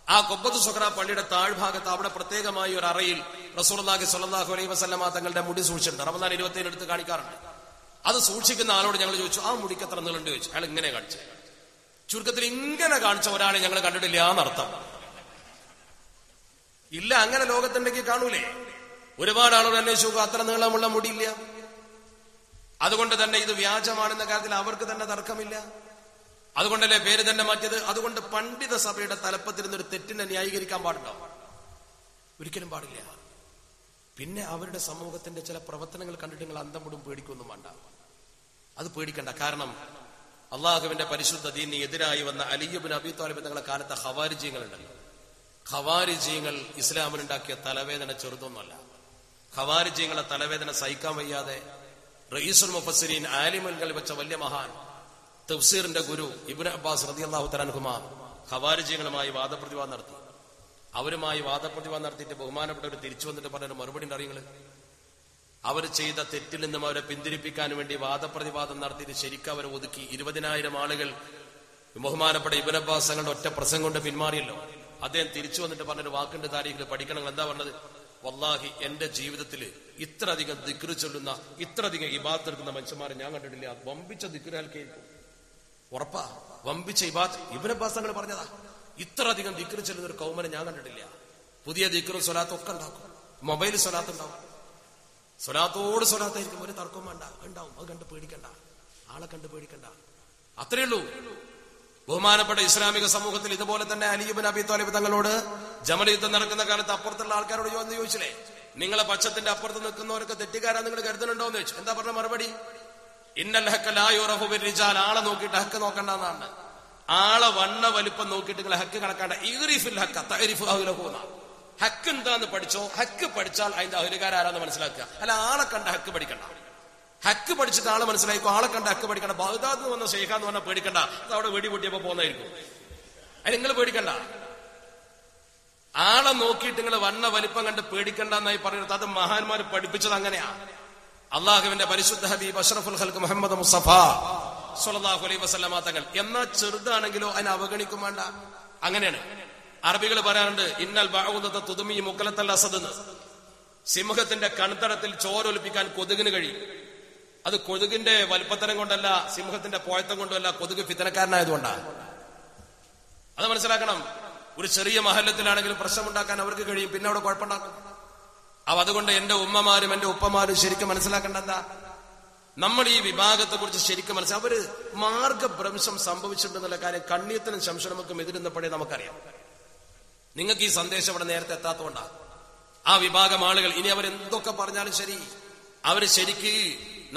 ആ ഖുബ്ബത്തു സഖറ പള്ളിയുടെ താഴ്ഭാഗത്ത് അവിടെ പ്രത്യേകമായി ഒരു അറയിൽ റസൂലുള്ളാഹി സ്വല്ലല്ലാഹു അലൈഹി വസല്ലം തങ്ങളുടെ മുടി സൂക്ഷിച്ചിട്ടുണ്ട്. റമദാൻ 27 എടുത്ത് കാണിക്കാറുണ്ട്. അത് സൂക്ഷിക്കുന്ന ആളോട് ഞങ്ങൾ ചോദിച്ചു, ആ മുടിക്ക് എത്ര നീളുണ്ട് ചോദിച്ചു. അയാൾ ഇങ്ങനെ കാണിച്ചു. ചുരുക്കത്തിൽ ഇങ്ങനെ കാണിച്ച ഒരാളെ ഞങ്ങൾ കണ്ടിട്ടില്ല എന്നർത്ഥം. ഇല്ല, അങ്ങനെ ലോകത്തുണ്ടെങ്കിൽ കാണൂലേ? ഒരുപാട് ആളുകൾ അന്വേഷിച്ചു നോക്കുക, അത്ര നീളമുള്ള മുടിയില്ല. അതുകൊണ്ട് തന്നെ ഇത് വ്യാജമാണെന്ന കാര്യത്തിൽ അവർക്ക് തന്നെ തർക്കമില്ല. അതുകൊണ്ടല്ലേ പേര് തന്നെ മാറ്റിയത്. അതുകൊണ്ട് പണ്ഡിത സഭയുടെ തലപ്പത്തിരുന്നൊരു തെറ്റിനെ ന്യായീകരിക്കാൻ പാടുണ്ടോ? ഒരിക്കലും പാടില്ല. പിന്നെ അവരുടെ സമൂഹത്തിന്റെ ചില പ്രവർത്തനങ്ങൾ കണ്ടിട്ട് നിങ്ങൾ അന്തം വിടും, പേടിക്കൊന്നും വേണ്ട. അത് പേടിക്കണ്ട. കാരണം അള്ളാഹുവിന്റെ പരിശുദ്ധ ദീനിന് എതിരായി വന്ന അലി ഇബ്നു അബീ ത്വാലിബ് തങ്ങളുടെ കാലത്തെ ഖവാരിജീങ്ങൾ ഉണ്ടല്ലോ. ഖവാരിജീങ്ങൾ ഇസ്ലാമിനുണ്ടാക്കിയ തലവേദന ചെറുതൊന്നുമല്ല. ഖവാരിജീങ്ങളെ തലവേദന സഹിക്കാൻ വയ്യാതെ റഈസുൽ മുഫസ്സിരീൻ ആലിമുൽ വെച്ച വലിയ മഹാൻ തഫ്സീറിന്റെ ഗുരു ഇബ്നു അബ്ബാസ് റളിയല്ലാഹു തആല അൻഹുമാ ഖവാരിജീങ്ങളുമായി വാദപ്രതിവാദം നടത്തി. അവരുമായി വാദപ്രതിവാദം നടത്തിയിട്ട് ബഹുമാനപ്പെട്ടവർ തിരിച്ചു വന്നിട്ട് പറഞ്ഞ മറുപടി അറിയുന്നത്, അവർ ചെയ്ത തെറ്റിൽ നിന്നും അവരെ പിന്തിരിപ്പിക്കാൻ വേണ്ടി വാദപ്രതിവാദം നടത്തിയിട്ട് ശരിക്കും അവരെ ഒതുക്കി. 20,000 ആളുകൾ ബഹുമാനപ്പെട്ട ഇബ്നു അബ്ബാസ് തങ്ങളുടെ ഒറ്റ പ്രസംഗം കൊണ്ട് പിന്മാറിയല്ലോ. അദ്ദേഹം തിരിച്ചു വന്നിട്ട് പറഞ്ഞൊരു വാക്കുണ്ട് താരീഖിൽ പഠിക്കണം. എന്താ പറഞ്ഞത്? വല്ലാഹി എന്റെ ജീവിതത്തിൽ ഇത്ര അധികം ദിക്റ് ചൊല്ലുന്ന, ഇത്ര അധികം ഇബാദത്ത് എടുക്കുന്ന മനുഷ്യന്മാരെ ഞാൻ കണ്ടിട്ടില്ല. വമ്പിച്ച ദിക്റ് കേൾക്കും, ഉറപ്പാ, വമ്പിച്ച ഇബാദത്ത്. ഇബ്നു അബ്ബാസ് തങ്ങൾ പറഞ്ഞതാ, ഇത്ര അധികം ദിക്റ് ചൊല്ലുന്ന ഒരു കൗമനെ ഞാൻ കണ്ടിട്ടില്ല. പുതിയ ദിക്റും സ്വലാത്തും ഒക്കെ ഉണ്ടാക്കും. മൊബൈൽ സ്വലാത്ത് ഉണ്ടാവും, സ്വലാത്തോട് സ്വലാത്തായിരിക്കും, ഒരു തർക്കവും വേണ്ട, ഉണ്ടാവും. അത് കണ്ട് പേടിക്കണ്ട, ആളെ കണ്ട് പേടിക്കണ്ട, അത്രയേ ഉള്ളൂ. ബഹുമാനപ്പെട്ട ഇസ്ലാമിക സമൂഹത്തിൽ ഇതുപോലെ തന്നെ അലി ഇബ്നു അബീ ത്വാലിബ് തങ്ങളോട് ജമൽ യുദ്ധം നടക്കുന്ന കാലത്ത് അപ്പുറത്തുള്ള ആൾക്കാരോട് ചോദിച്ചില്ലേ, നിങ്ങളെ പക്ഷത്തിന്റെ അപ്പുറത്ത് നിൽക്കുന്നവരൊക്കെ തെറ്റുകാരാ നിങ്ങൾ കരുതുന്നുണ്ടോ എന്ന് ചോദിച്ചു. എന്താ പറഞ്ഞ മറുപടി? ഇന്നൽ ഹഖ ലാ യുറഫു ബിർരിജാൽ. ആളെ നോക്കിയിട്ട് ഹക്ക് നോക്കണ്ടെന്നാണ്. ആളെ വണ്ണ വലിപ്പം നോക്കിയിട്ട് നിങ്ങൾ ഹക്ക് കണക്കാണ്ട. ഇഗ്രിഫിൽ ഹഖ തഅരിഫു അഹ്ലഹു. ഹക്ക് എന്താന്ന് പഠിച്ചോ. ഹക്ക് പഠിച്ചാൽ അതിന്റെ അഹ്ലുകാരാരാന്ന് മനസ്സിലാക്കുക. അല്ല, ആളെ കണ്ട ഹക്ക് പഠിക്കണ്ട. ഹക്ക് പഠിച്ചിട്ട് ആളെ മനസ്സിലായിക്കോ. ആളെ കണ്ട ഹക്ക് പഠിക്കണ്ട. ബഗ്ദാദിൽ നിന്ന് വന്ന ഷെയ്ഖാന്ന് പറഞ്ഞാൽ പേടിക്കണ്ട, അത് അവിടെ വെടി പൊട്ടിയപ്പോ പോകുന്നതായിരിക്കും. അത് നിങ്ങൾ പേടിക്കണ്ട. ആളെ നോക്കിയിട്ട് നിങ്ങൾ വണ്ണ വലിപ്പം കണ്ട് പേടിക്കണ്ട എന്നായി പറയുന്നത്. അത് മഹാന്മാർ പഠിപ്പിച്ചത് അങ്ങനെയാ. അള്ളാഹുവിന്റെ പരിശുദ്ധ ഹബീബ് അഷ്റഫുൽ ഖൽഖ് മുഹമ്മദ് മുസ്തഫ സ്വല്ലല്ലാഹു അലൈഹി വസല്ലമ തങ്ങൾ എന്നാ ചെറുതാണെങ്കിലോ അതിനെ അവഗണിക്കും വേണ്ട. അങ്ങനെയാണ് അറബികൾ പറയാറുണ്ട്, ഇന്നൽ ബഅൂദത തുദ്മി മുഖലത്തൽ അസദ്. സിംഹത്തിന്റെ കൺതടത്തിൽ ചോരൊലിപ്പിക്കാൻ കൊതുകിന് കഴിയും. അത് കൊതുകിന്റെ വലുപ്പത്തരം കൊണ്ടല്ല, സിംഹത്തിന്റെ പോയത്തം കൊണ്ടല്ല, കൊതുക് ഫിത്തനക്കാരനായതുകൊണ്ടാണ്. അത് മനസ്സിലാക്കണം. ഒരു ചെറിയ മഹല്ലത്തിലാണെങ്കിലും പ്രശ്നമുണ്ടാക്കാൻ അവർക്ക് കഴിയും, പിന്നെ അവിടെ കുഴപ്പമുണ്ടാക്കും. അതുകൊണ്ട് എന്റെ ഉമ്മമാരും എന്റെ ഉപ്പമാരും ശരിക്കും മനസ്സിലാക്കേണ്ട എന്താ, നമ്മൾ ഈ വിഭാഗത്തെ കുറിച്ച് ശരിക്കും മനസ്സിലാക്കി അവര് മാർഗഭ്രംശം സംഭവിച്ചിട്ടുണ്ടെന്നുള്ള കാര്യം കണ്ണീയത്തിനും ശംശനമുക്കും എതിരുന്നപ്പോഴേ നമുക്കറിയാം. നിങ്ങൾക്ക് ഈ സന്ദേശം ഇവിടെ നേരത്തെ എത്താത്തതുകൊണ്ടാണ്. ആ വിഭാഗം ആളുകൾ ഇനി അവരെന്തൊക്കെ പറഞ്ഞാലും ശരി, അവര് ശരിക്ക്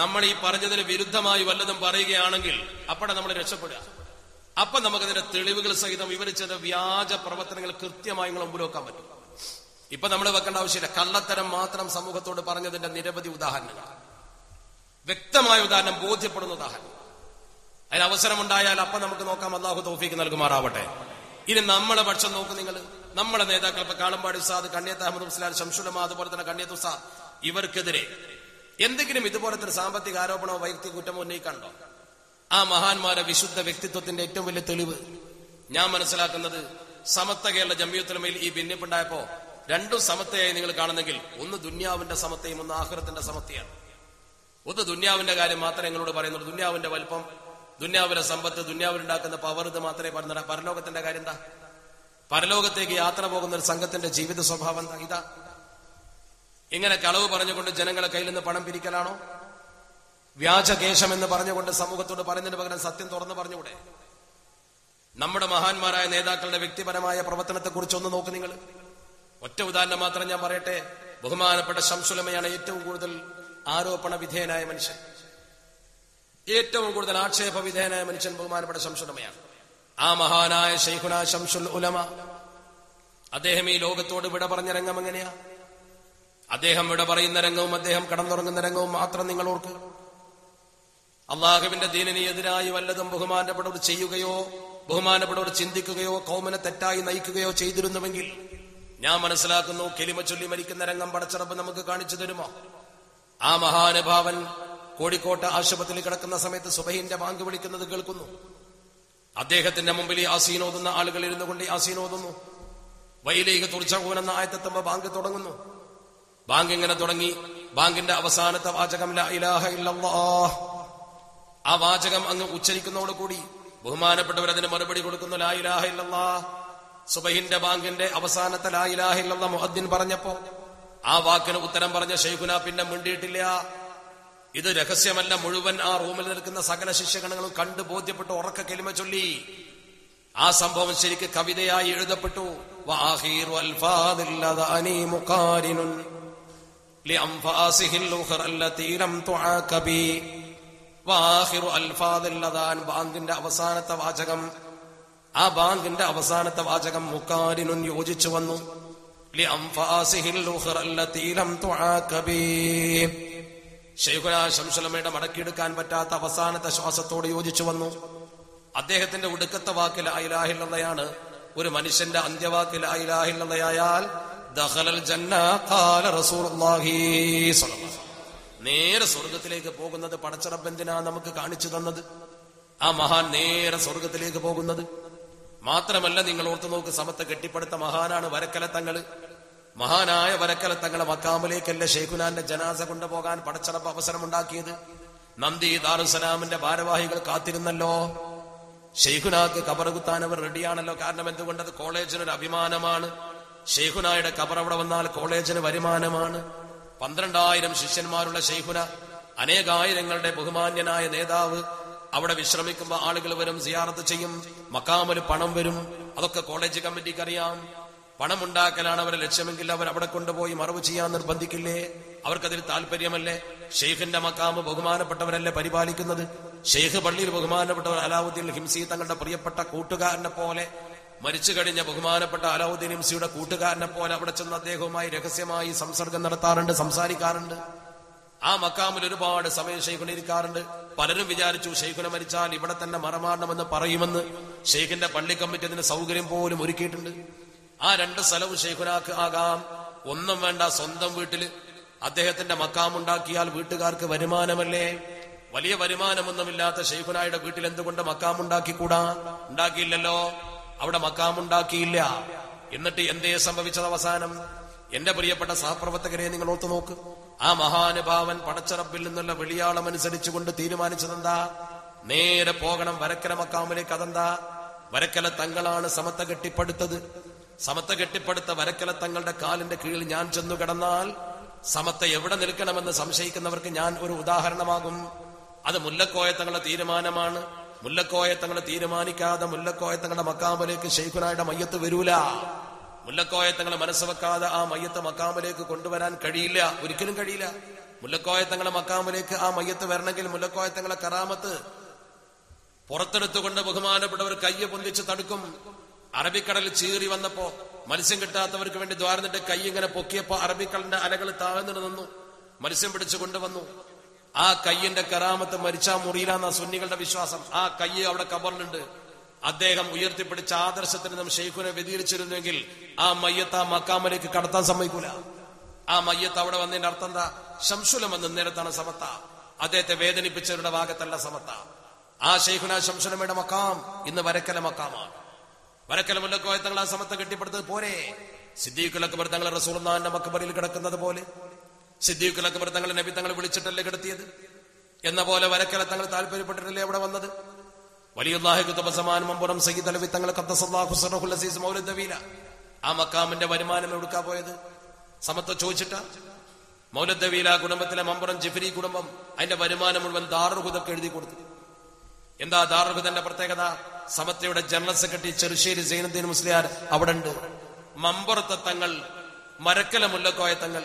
നമ്മൾ ഈ പറഞ്ഞതിന് വിരുദ്ധമായി വല്ലതും പറയുകയാണെങ്കിൽ അപ്പോഴെ നമ്മൾ രക്ഷപ്പെടുക. അപ്പൊ നമുക്കതിന്റെ തെളിവുകൾ സഹിതം ഇവർ ചെയ്ത വ്യാജ പ്രവർത്തനങ്ങൾ കൃത്യമായി നിങ്ങൾ മുമ്പിൽ വെക്കാൻ പറ്റും. ഇപ്പൊ നമ്മൾ വെക്കേണ്ട ആവശ്യമില്ല. കള്ളത്തരം മാത്രം സമൂഹത്തോട് പറഞ്ഞതിന്റെ നിരവധി ഉദാഹരണങ്ങൾ, വ്യക്തമായ ഉദാഹരണം, ബോധ്യപ്പെടുന്ന ഉദാഹരണം. അതിന് അവസരമുണ്ടായാൽ അപ്പൊ നമുക്ക് നോക്കാം. അള്ളാഹു തൗഫീക്ക് നൽകുമാറാവട്ടെ. ഇനി നമ്മളെ പക്ഷം നോക്കും നിങ്ങൾ. നമ്മളെ നേതാക്കൾ ഇപ്പൊ കാളമ്പാടി ഉസ്താദ്, കണ്ണിയത്ത് അഹമ്മദ് മുസ്ലിയാർ, ശംസുലമ, അതുപോലെ തന്നെ കണ്ണിയത്ത് ഉസ്താദ്, ഇവർക്കെതിരെ എന്തെങ്കിലും ഇതുപോലത്തെ ഒരു സാമ്പത്തിക ആരോപണമോ വൈയക്തിക കുറ്റമോ ഉന്നയിക്കണ്ടോ? ആ മഹാന്മാരെ വിശുദ്ധ വ്യക്തിത്വത്തിന്റെ ഏറ്റവും വലിയ തെളിവ് ഞാൻ മനസ്സിലാക്കുന്നത്, സമത്വ കേരള ജംഇയ്യത്തുൽ ഈ ഭിന്നിപ്പുണ്ടായപ്പോ രണ്ടും സമത്വയായി നിങ്ങൾ കാണുന്നെങ്കിൽ, ഒന്ന് ദുന്യാവിന്റെ സമത്വയും ഒന്ന് ആഖിറത്തിന്റെ സമത്വയാണ്. ഒന്ന് ദുന്യാവിന്റെ കാര്യം മാത്രമേ നിങ്ങളോട് പറയുന്നുള്ളൂ. ദുന്യാവിന്റെ വലിപ്പം, ദുന്യാവിന്റെ സമ്പത്ത്, ദുന്യാവിലുണ്ടാക്കുന്ന പവർ, ഇത് മാത്രമേ പറഞ്ഞ. പരലോകത്തിന്റെ കാര്യം എന്താ? പരലോകത്തേക്ക് യാത്ര പോകുന്ന ഒരു സംഘത്തിന്റെ ജീവിത സ്വഭാവം എന്താ? ഇതാ ഇങ്ങനെ കളവ് പറഞ്ഞുകൊണ്ട് ജനങ്ങളെ കയ്യിൽ നിന്ന് പണം പിരിക്കലാണോ? വ്യാജകേശം എന്ന് പറഞ്ഞുകൊണ്ട് സമൂഹത്തോട് പറയുന്നതിന് പകരം സത്യം തുറന്നു പറഞ്ഞുകൂടെ? നമ്മുടെ മഹാന്മാരായ നേതാക്കളുടെ വ്യക്തിപരമായ പ്രവർത്തനത്തെ കുറിച്ച് ഒന്ന് നോക്ക് നിങ്ങൾ. ഒറ്റ ഉദാഹരണം മാത്രം ഞാൻ പറയട്ടെ. ബഹുമാനപ്പെട്ട ശംസുലമയാണ് ഏറ്റവും കൂടുതൽ ആരോപണ വിധേയനായ മനുഷ്യൻ, ഏറ്റവും കൂടുതൽ ആക്ഷേപ വിധേയനായ മനുഷ്യൻ ബഹുമാനപ്പെട്ട ശംസുലമയാണ്. ആ മഹാനായ ശൈഖുനാ ശംസുൽ ഉലമ, അദ്ദേഹം ഈ ലോകത്തോട് വിട പറഞ്ഞ രംഗം എങ്ങനെയാ? അദ്ദേഹം വിട പറയുന്ന രംഗവും അദ്ദേഹം കടന്നുറങ്ങുന്ന രംഗവും മാത്രം നിങ്ങൾ ഓർക്ക്. അള്ളാഹുവിന്റെ ദീനിന് എതിരായി വല്ലതും ബഹുമാനപ്പെട്ടവർ ചെയ്യുകയോ ബഹുമാനപ്പെട്ടവർ ചിന്തിക്കുകയോ കൗമിനെ തെറ്റായി നയിക്കുകയോ ചെയ്തിരുന്നുവെങ്കിൽ ഞാൻ മനസ്സിലാക്കുന്നു, കെലിമ ചൊല്ലി മരിക്കുന്ന രംഗം പടച്ചറബ് നമുക്ക് കാണിച്ചു തരുമോ? ആ മഹാനുഭാവൻ കോഴിക്കോട്ട് ആശുപത്രിയിൽ കിടക്കുന്ന സമയത്ത് സുബഹിന്റെ ബാങ്ക് വിളിക്കുന്നത് കേൾക്കുന്നു. അദ്ദേഹത്തിന്റെ മുമ്പിൽ ഈ ആസീൻ ഓതുന്ന ആളുകൾ ഇരുന്നു കൊണ്ട് ആസീൻ ഓതുന്നു. വയിലേക്ക് തുറച്ചകൂനെന്ന ആയത്തെത്തുമ്പോ ബാങ്ക് തുടങ്ങുന്നു. ബാങ്ക് ഇങ്ങനെ തുടങ്ങി. ബാങ്കിന്റെ അവസാനത്തെ വാചകം ലാ ഇലാഹ ഇല്ലല്ലാഹ്. ആ വാചകം അങ്ങ് ഉച്ചരിക്കുന്നതോടുകൂടി ബഹുമാനപ്പെട്ടവർ അതിന് മറുപടി കൊടുക്കുന്നു, ലാ ഇലാഹ ഇല്ലല്ലാഹ്. സുബഹിന്റെ ബാങ്കിന്റെ അവസാനത്തെ ലാ ഇലാഹ ഇല്ലല്ലാഹ് മുഅദ്ദിൻ പറഞ്ഞപ്പോ ആ വാക്കിന് ഉത്തരം പറഞ്ഞ ശൈഖുന പിന്നെ മിണ്ടിയിട്ടില്ല. ഇത് രഹസ്യമല്ല, മുഴുവൻ ആ റൂമിൽ നിൽക്കുന്ന സകല ശിഷ്യഗണങ്ങളും കണ്ട് ബോധ്യപ്പെട്ടു. ഉറക്ക കെലിമ ചൊല്ലി. ആ സംഭവം ശരിക്ക് കവിതയായി എഴുതപ്പെട്ടു. വആഖിറു അൽഫാദില്ലദാനി മുഖാരിനുൻ ലിഅൻഫാസിഹിൽ ഉഖറല്ലതി ലം തുആകബി. വആഖിറു അൽഫാദില്ലദാൻ, ബാങ്കിന്റെ അവസാനത്തെ വാചകം. ആ ബാങ്കിന്റെ അവസാനത്തെ വാചകം മുഖാരിനുൻ, യോജിച്ചു വന്നു. ലിഅൻഫാസിഹിൽ ഉഖറല്ലതി ലം തുആകബി. ശൈഖുനാ ശംസുലമയുടെ മടക്കിയെടുക്കാൻ പറ്റാത്ത അവസാനത്തെ ശ്വാസത്തോട് യോജിച്ചു വന്നു. അദ്ദേഹത്തിന്റെ ഒടുക്കത്തെ വാക്ക് ലാ ഇലാഹ ഇല്ലല്ലാഹയാണ്. ഒരു മനുഷ്യന്റെ അന്ത്യവാക്ക് ലാ ഇലാഹ ഇല്ലല്ലാഹയാൽ ദഖലൽ ജന്ന ഖാല റസൂലുള്ളാഹി സ്വല്ലല്ലാഹു അലൈഹി വസല്ലം. നേരെ സ്വർഗത്തിലേക്ക് പോകുന്നത് പടച്ചറബ് എന്തിനാ നമുക്ക് കാണിച്ചു തന്നത്? ആ മഹാൻ നേരെ സ്വർഗത്തിലേക്ക് പോകുന്നത് മാത്രമല്ല, നിങ്ങൾ ഓർത്തു നോക്ക്, സമത്തെ കെട്ടിപ്പടുത്ത മഹാനാണ് വരക്കല തങ്ങള്. മഹാനായ വരക്കല തങ്ങളെ മക്കാമിലേക്കല്ല ഷെയ്ഖുനാന്റെ ജനാസ കൊണ്ടുപോകാൻ പടച്ചറബ് അവസരമുണ്ടാക്കിയത്. നന്ദി ദാറുസലാമിന്റെ ഭാരവാഹികൾ കാത്തിരുന്നല്ലോ. ഷെയ്ഖുനാക്ക് കബർ കുത്താൻ അവർ റെഡിയാണല്ലോ. കാരണം എന്തുകൊണ്ടത് കോളേജിനൊരു അഭിമാനമാണ്. ഷെയ്ഖുനായുടെ കബർ അവിടെ വന്നാൽ കോളേജിന് വരുമാനമാണ്. 12,000 ശിഷ്യന്മാരുള്ള ഷെയ്ഖുന, അനേകായിരങ്ങളുടെ ബഹുമാന്യനായ നേതാവ്. അവിടെ വിശ്രമിക്കുമ്പോ ആളുകൾ വരും, സിയാറത്ത് ചെയ്യും, മക്കാമില് പണം വരും. അതൊക്കെ കോളേജ് കമ്മിറ്റിക്ക് അറിയാം. പണമുണ്ടാക്കലാണ് അവരെ ലക്ഷ്യമെങ്കിൽ അവർ അവിടെ കൊണ്ടുപോയി മറവ് ചെയ്യാൻ നിർബന്ധിക്കില്ലേ? അവർക്കതിൽ താല്പര്യമല്ലേ? ഷെയ്ഖിന്റെ മക്കാമ് ബഹുമാനപ്പെട്ടവരല്ലേ പരിപാലിക്കുന്നത്? ഷെയ്ഖ് പള്ളിയിൽ ബഹുമാനപ്പെട്ടവർ അലാവുദ്ദീൻ ഹിംസി തങ്ങളുടെ പ്രിയപ്പെട്ട കൂട്ടുകാരനെ പോലെ, മരിച്ചു കഴിഞ്ഞ ബഹുമാനപ്പെട്ട അലാവുദ്ദീൻ ഹിംസിയുടെ കൂട്ടുകാരനെ പോലെ അവിടെ ചെന്ന് അദ്ദേഹവുമായി രഹസ്യമായി സംസർഗം നടത്താറുണ്ട്, സംസാരിക്കാറുണ്ട്. ആ മക്കാമിൽ ഒരുപാട് സമയം ഷെയ്ഖുന ഇരിക്കാറുണ്ട്. പലരും വിചാരിച്ചു ഷെയ്ഖുന മരിച്ചാൽ ഇവിടെ തന്നെ മറമാടണമെന്ന് പറയുമെന്ന്. ഷെയ്ഖിന്റെ പള്ളി കമ്മിറ്റി അതിന് സൗകര്യം പോലും ഒരുക്കിയിട്ടുണ്ട്. ആ 2 സ്ഥലവും ഷെയ്ഖുനാക്ക് ആകാം. ഒന്നും വേണ്ട, സ്വന്തം വീട്ടില് അദ്ദേഹത്തിന്റെ മക്കാമുണ്ടാക്കിയാൽ വീട്ടുകാർക്ക് വരുമാനമല്ലേ? വലിയ വരുമാനമൊന്നുമില്ലാത്ത ഷെയ്ഖുനായുടെ വീട്ടിൽ എന്തുകൊണ്ട് മക്കാമുണ്ടാക്കിക്കൂടാ? ഉണ്ടാക്കിയില്ലല്ലോ. അവിടെ മക്കാമുണ്ടാക്കിയില്ല. എന്നിട്ട് എന്തേ സംഭവിച്ചത് അവസാനം? എന്റെ പ്രിയപ്പെട്ട സഹപ്രവർത്തകരെ നിങ്ങൾ ഓർത്തു നോക്ക്. ആ മഹാനുഭാവൻ പടച്ചറബിൽ നിന്നുള്ള വെളിയാളം അനുസരിച്ചുകൊണ്ട് തീരുമാനിച്ചതെന്താ? നേരെ പോകണം വരക്കല മക്കാമിലേക്ക്. അതെന്താ? വരക്കല തങ്ങളാണ് സമത്ത കെട്ടിപ്പടുത്തത്. സമത്ത കെട്ടിപ്പടുത്ത വരക്കല തങ്ങളുടെ കാലിന്റെ കീഴിൽ ഞാൻ ചെന്നു കിടന്നാൽ സമത്തെ എവിടെ നിൽക്കണമെന്ന് സംശയിക്കുന്നവർക്ക് ഞാൻ ഒരു ഉദാഹരണമാകും. അത് മുല്ലക്കോയത്തങ്ങളുടെ തീരുമാനമാണ്. മുല്ലക്കോയത്തങ്ങൾ തീരുമാനിക്കാതെ മുല്ലക്കോയത്തങ്ങളുടെ മക്കാമിലേക്ക് ശൈഖുനായുടെ മയ്യത്ത് വരൂല. മുല്ലക്കോയത്തങ്ങൾ മനസ്സ് വെക്കാതെ ആ മയ്യത്ത് മക്കാമിലേക്ക് കൊണ്ടുവരാൻ കഴിയില്ല, ഒരിക്കലും കഴിയില്ല. മുല്ലക്കോയത്തങ്ങളെ മക്കാമിലേക്ക് ആ മയ്യത്ത് വരണമെങ്കിൽ മുല്ലക്കോയത്തങ്ങളെ കറാമത്ത് പുറത്തെടുത്തുകൊണ്ട് ബഹുമാനപ്പെട്ടവർ കയ്യ് പൊന്തിച്ച് തടുക്കും. അറബിക്കടലിൽ ചീറി വന്നപ്പോ മത്സ്യം കിട്ടാത്തവർക്ക് വേണ്ടി ദ്വാരന്നിട്ട് കൈ ഇങ്ങനെ പൊക്കിയപ്പോ അറബിക്കടലിന്റെ അലകൾ താഴ്ന്നിട്ട് നിന്നു. മത്സ്യം പിടിച്ചു കൊണ്ടുവന്നു. ആ കയ്യിന്റെ കറാമത്ത് മരിച്ചാ മുറിയിലാന്ന സുന്നികളുടെ വിശ്വാസം. ആ കൈ അവിടെ കബറിലുണ്ട്. അദ്ദേഹം ഉയർത്തിപ്പിടിച്ച ആദർശത്തിൽ നിന്നും ഷെയ്ഖുനെ വ്യതിരിച്ചിരുന്നെങ്കിൽ ആ മയ്യത്ത് ആ മക്കാമിലേക്ക് കടത്താൻ സമ്മതിക്കൂല. ആ മയ്യത്ത് അവിടെ വന്നതിന്റെ അർത്ഥം എന്താ? ശംസുലം എന്ന നേരത്താണ് സമത്ത. അദ്ദേഹത്തെ വേദനിപ്പിച്ചവരുടെ ഭാഗത്തല്ല സമത്ത. ആ ഷെയ്ഖുന ശംസുലമയുടെ മക്കാം ഇന്ന് വരക്കല മക്കാമാണ്. വരക്കല മുല്ലക്കോയത്തങ്ങൾ ആ സമത്തെ കെട്ടിപ്പടുത്തത് പോരെ? സിദ്ദീഖുൽ അക്ബർ തങ്ങൾ റസൂലുള്ളാഹിന്റെ മക്ബറിൽ കിടക്കുന്നത് പോലെ, സിദ്ദീഖുൽ അക്ബർ തങ്ങൾ നബി തങ്ങൾ വിളിച്ചിട്ടല്ലേ കിടത്തിയത് എന്ന പോലെ വരക്കല തങ്ങൾ താല്പര്യപ്പെട്ടിട്ടല്ലേ അവിടെ വന്നത്. വലിയുല്ലാഹി കുതുബ സമാൻ മമ്പുറം സയ്യിദ് അലവി തങ്ങൾ ഖദ്ദസല്ലാഹു സിർറഹുൽ അസീസ് മൗലദ് ദവീല ആ മക്കാമിന്റെ വരുമാനം എടുക്കാ പോയത് സമത്തെ ചോദിച്ചിട്ടാ. മൗലദ് ദവീല കുടുംബത്തിലെ മമ്പുറം ജിഫ്രി കുടുംബം അതിന്റെ വരുമാനം മുഴുവൻ ദാറുൽ ഹുദക്ക് എഴുതി കൊടുത്തു. എന്താ ദാറുൽ ഹുദന്റെ പ്രത്യേകത? സമത്തയുടെ ജനറൽ സെക്രട്ടറി ചെറുശ്ശേരി സൈനുദ്ദീൻ മുസ്ലിയാർ അവിടെ ഉണ്ട്. മമ്പുറത്തെ തങ്ങൾ, മരക്കല മുല്ലക്കോയ തങ്ങൾ,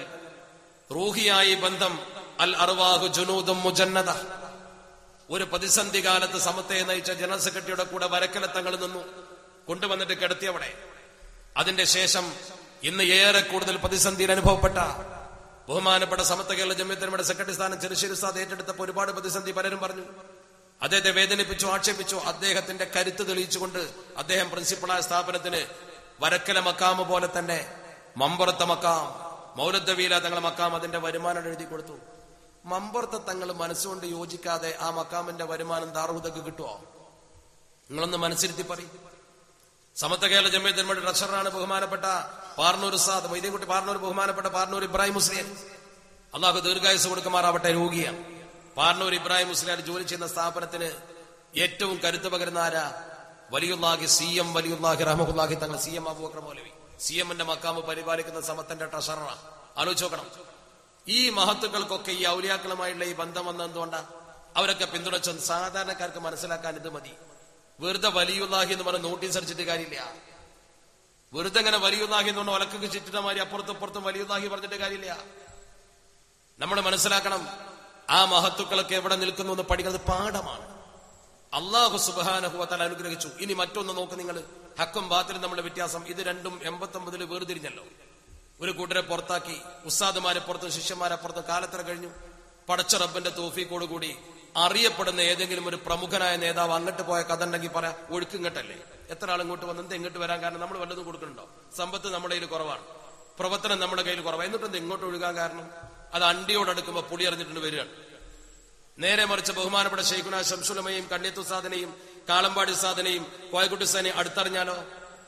റൂഹിയായി ബന്ധം, അൽ അർവാഹു ജുനൂദും മുജന്നദ. ഒരു പ്രതിസന്ധി കാലത്ത് സമത്തയെ നയിച്ച ജനറൽ സെക്രട്ടറിയുടെ കൂടെ വരക്കല തങ്ങൾ നിന്നു, കൊണ്ടുവന്നിട്ട് കിടത്തി അവിടെ. അതിന്റെ ശേഷം ഇന്ന് ഏറെ കൂടുതൽ പ്രതിസന്ധിയിൽ അനുഭവപ്പെട്ട ബഹുമാനപ്പെട്ട സമത്ത കേരള ജമിയത്തുലമയുടെ സെക്രട്ടറി സ്ഥാനം ചെറുശ്ശേരി ഉസ്താദ് ഏറ്റെടുത്തപ്പോൾ ഒരുപാട് പ്രതിസന്ധി പലരും പറഞ്ഞു. അദ്ദേഹത്തെ വേദനിപ്പിച്ചു, ആക്ഷേപിച്ചു. അദ്ദേഹത്തിന്റെ കരുത്ത് തെളിയിച്ചുകൊണ്ട് അദ്ദേഹം പ്രിൻസിപ്പളായ സ്ഥാപനത്തിന് വരക്കല മക്കാമ് പോലെ തന്നെ മമ്പുറത്തെ മക്കാം, മൗലദ് ദവീല തങ്ങളെ മക്കാം അതിന്റെ വരുമാനം എഴുതി കൊടുത്തു. മമ്പുറത്തെ തങ്ങൾ മനസ്സുകൊണ്ട് യോജിക്കാതെ ആ മക്കാമിന്റെ വരുമാനം ദാറുഹുദക്ക് കിട്ടുമോ? നിങ്ങളൊന്ന് മനസ്സിരുത്തി പറയും. സമത്ത കേരള ജമിയത്തുലമയുടെ ട്രഷററാണ് ബഹുമാനപ്പെട്ട പാർണൂർ ഉസ്താദ് മൊയ്തീൻകുട്ടി പാർണൂർ, ബഹുമാനപ്പെട്ട പാർണൂർ ഇബ്രാഹിം മുസ്ലിയാർ, അള്ളാഹു ദീർഘായുസ് കൊടുക്കുമാറാവട്ടെ. രോഗിയാണ്. പാർണൂർ ഇബ്രാഹിം മുസ്ലിയാർ ജോലി ചെയ്യുന്ന സ്ഥാപനത്തിന് ഏറ്റവും കരുത്ത് പകരുന്ന ആരാ? വലിയുല്ലാഹി CM വലിയുല്ലാഹി റഹ്മത്തുള്ളാഹി തങ്ങൾ, CM അബൂബക്കർ മൗലവി. CMന്റെ മക്കാമ് പരിപാലിക്കുന്ന സമത്തിന്റെ ട്രഷററാ. ആലോചിച്ച് നോക്കണം. ഈ മഹത്തുക്കൾക്കൊക്കെ ഈ ഔലിയാക്കളുമായുള്ള ഈ ബന്ധം വന്നത് എന്തുകൊണ്ടാ? അവരൊക്കെ പിന്തുണച്ച സാധാരണക്കാർക്ക് മനസ്സിലാക്കാൻ ഇത് മതി. വെറുതെ വലിയുല്ലാഹി എന്ന് പറഞ്ഞ് നോട്ടീസ് അടിച്ചിട്ട് കാര്യമില്ല. വെറുതെ ഇങ്ങനെ വലിയുല്ലാഹി എന്ന് പറഞ്ഞ ഒലക്കൊക്കെ ചുറ്റിട്ട മാതിരി അപ്പുറത്തും ഇപ്പുറത്തും വലിയുല്ലാഹി പറഞ്ഞിട്ട് കാര്യമില്ല. നമ്മൾ മനസ്സിലാക്കണം, ആ മഹത്തുക്കളൊക്കെ എവിടെ നിൽക്കുന്നു എന്ന് പഠിക്കുന്നത് പാഠമാണ്. അള്ളാഹു സുബ്ഹാനഹു വ തആല അനുഗ്രഹിച്ചു. ഇനി മറ്റൊന്ന് നോക്ക് നിങ്ങൾ, ഹക്കും ബാത്തിലും നമ്മുടെ വ്യത്യാസം. ഇത് രണ്ടും 89 വേർതിരിഞ്ഞല്ലോ. ഒരു കൂട്ടരെ പുറത്താക്കി, ഉസ്താദുമാരെ പുറത്തും ശിഷ്യന്മാരെ പുറത്തും. കാലത്ര കഴിഞ്ഞു. പടച്ച റബ്ബിന്റെ തൗഫീഖോടുകൂടി അറിയപ്പെടുന്ന ഏതെങ്കിലും ഒരു പ്രമുഖനായ നേതാവ് അങ്ങോട്ട് പോയ കഥ ഉണ്ടെങ്കിൽ പറയാം, ഒഴുക്കിങ്ങട്ടല്ലേ. എത്ര ആൾ ഇങ്ങോട്ട് വന്നത് ഇങ്ങോട്ട് വരാൻ കാരണം നമ്മൾ വല്ലതും കൊടുക്കുന്നുണ്ടോ? സമ്പത്ത് നമ്മുടെ കയ്യിൽ കുറവാണ്, പ്രവർത്തനം നമ്മുടെ കയ്യിൽ കുറവാണ്. എന്നിട്ട് ഇങ്ങോട്ട് ഒഴുകാൻ കാരണം അത് അണ്ടിയോടടുക്കുമ്പോ പുളി അറിഞ്ഞിട്ടുണ്ട് വരികയാണ്. നേരെ മറിച്ച് ബഹുമാനപ്പെട്ട ശൈഖുന ശംസുലമയും കണ്ണിയത്ത് ഉസ്താദിനെയും കാളമ്പാടി ഉസ്താദിനെയും കോയക്കുട്ടി ഉസ്താദിനെയും അടുത്തറിഞ്ഞാലോ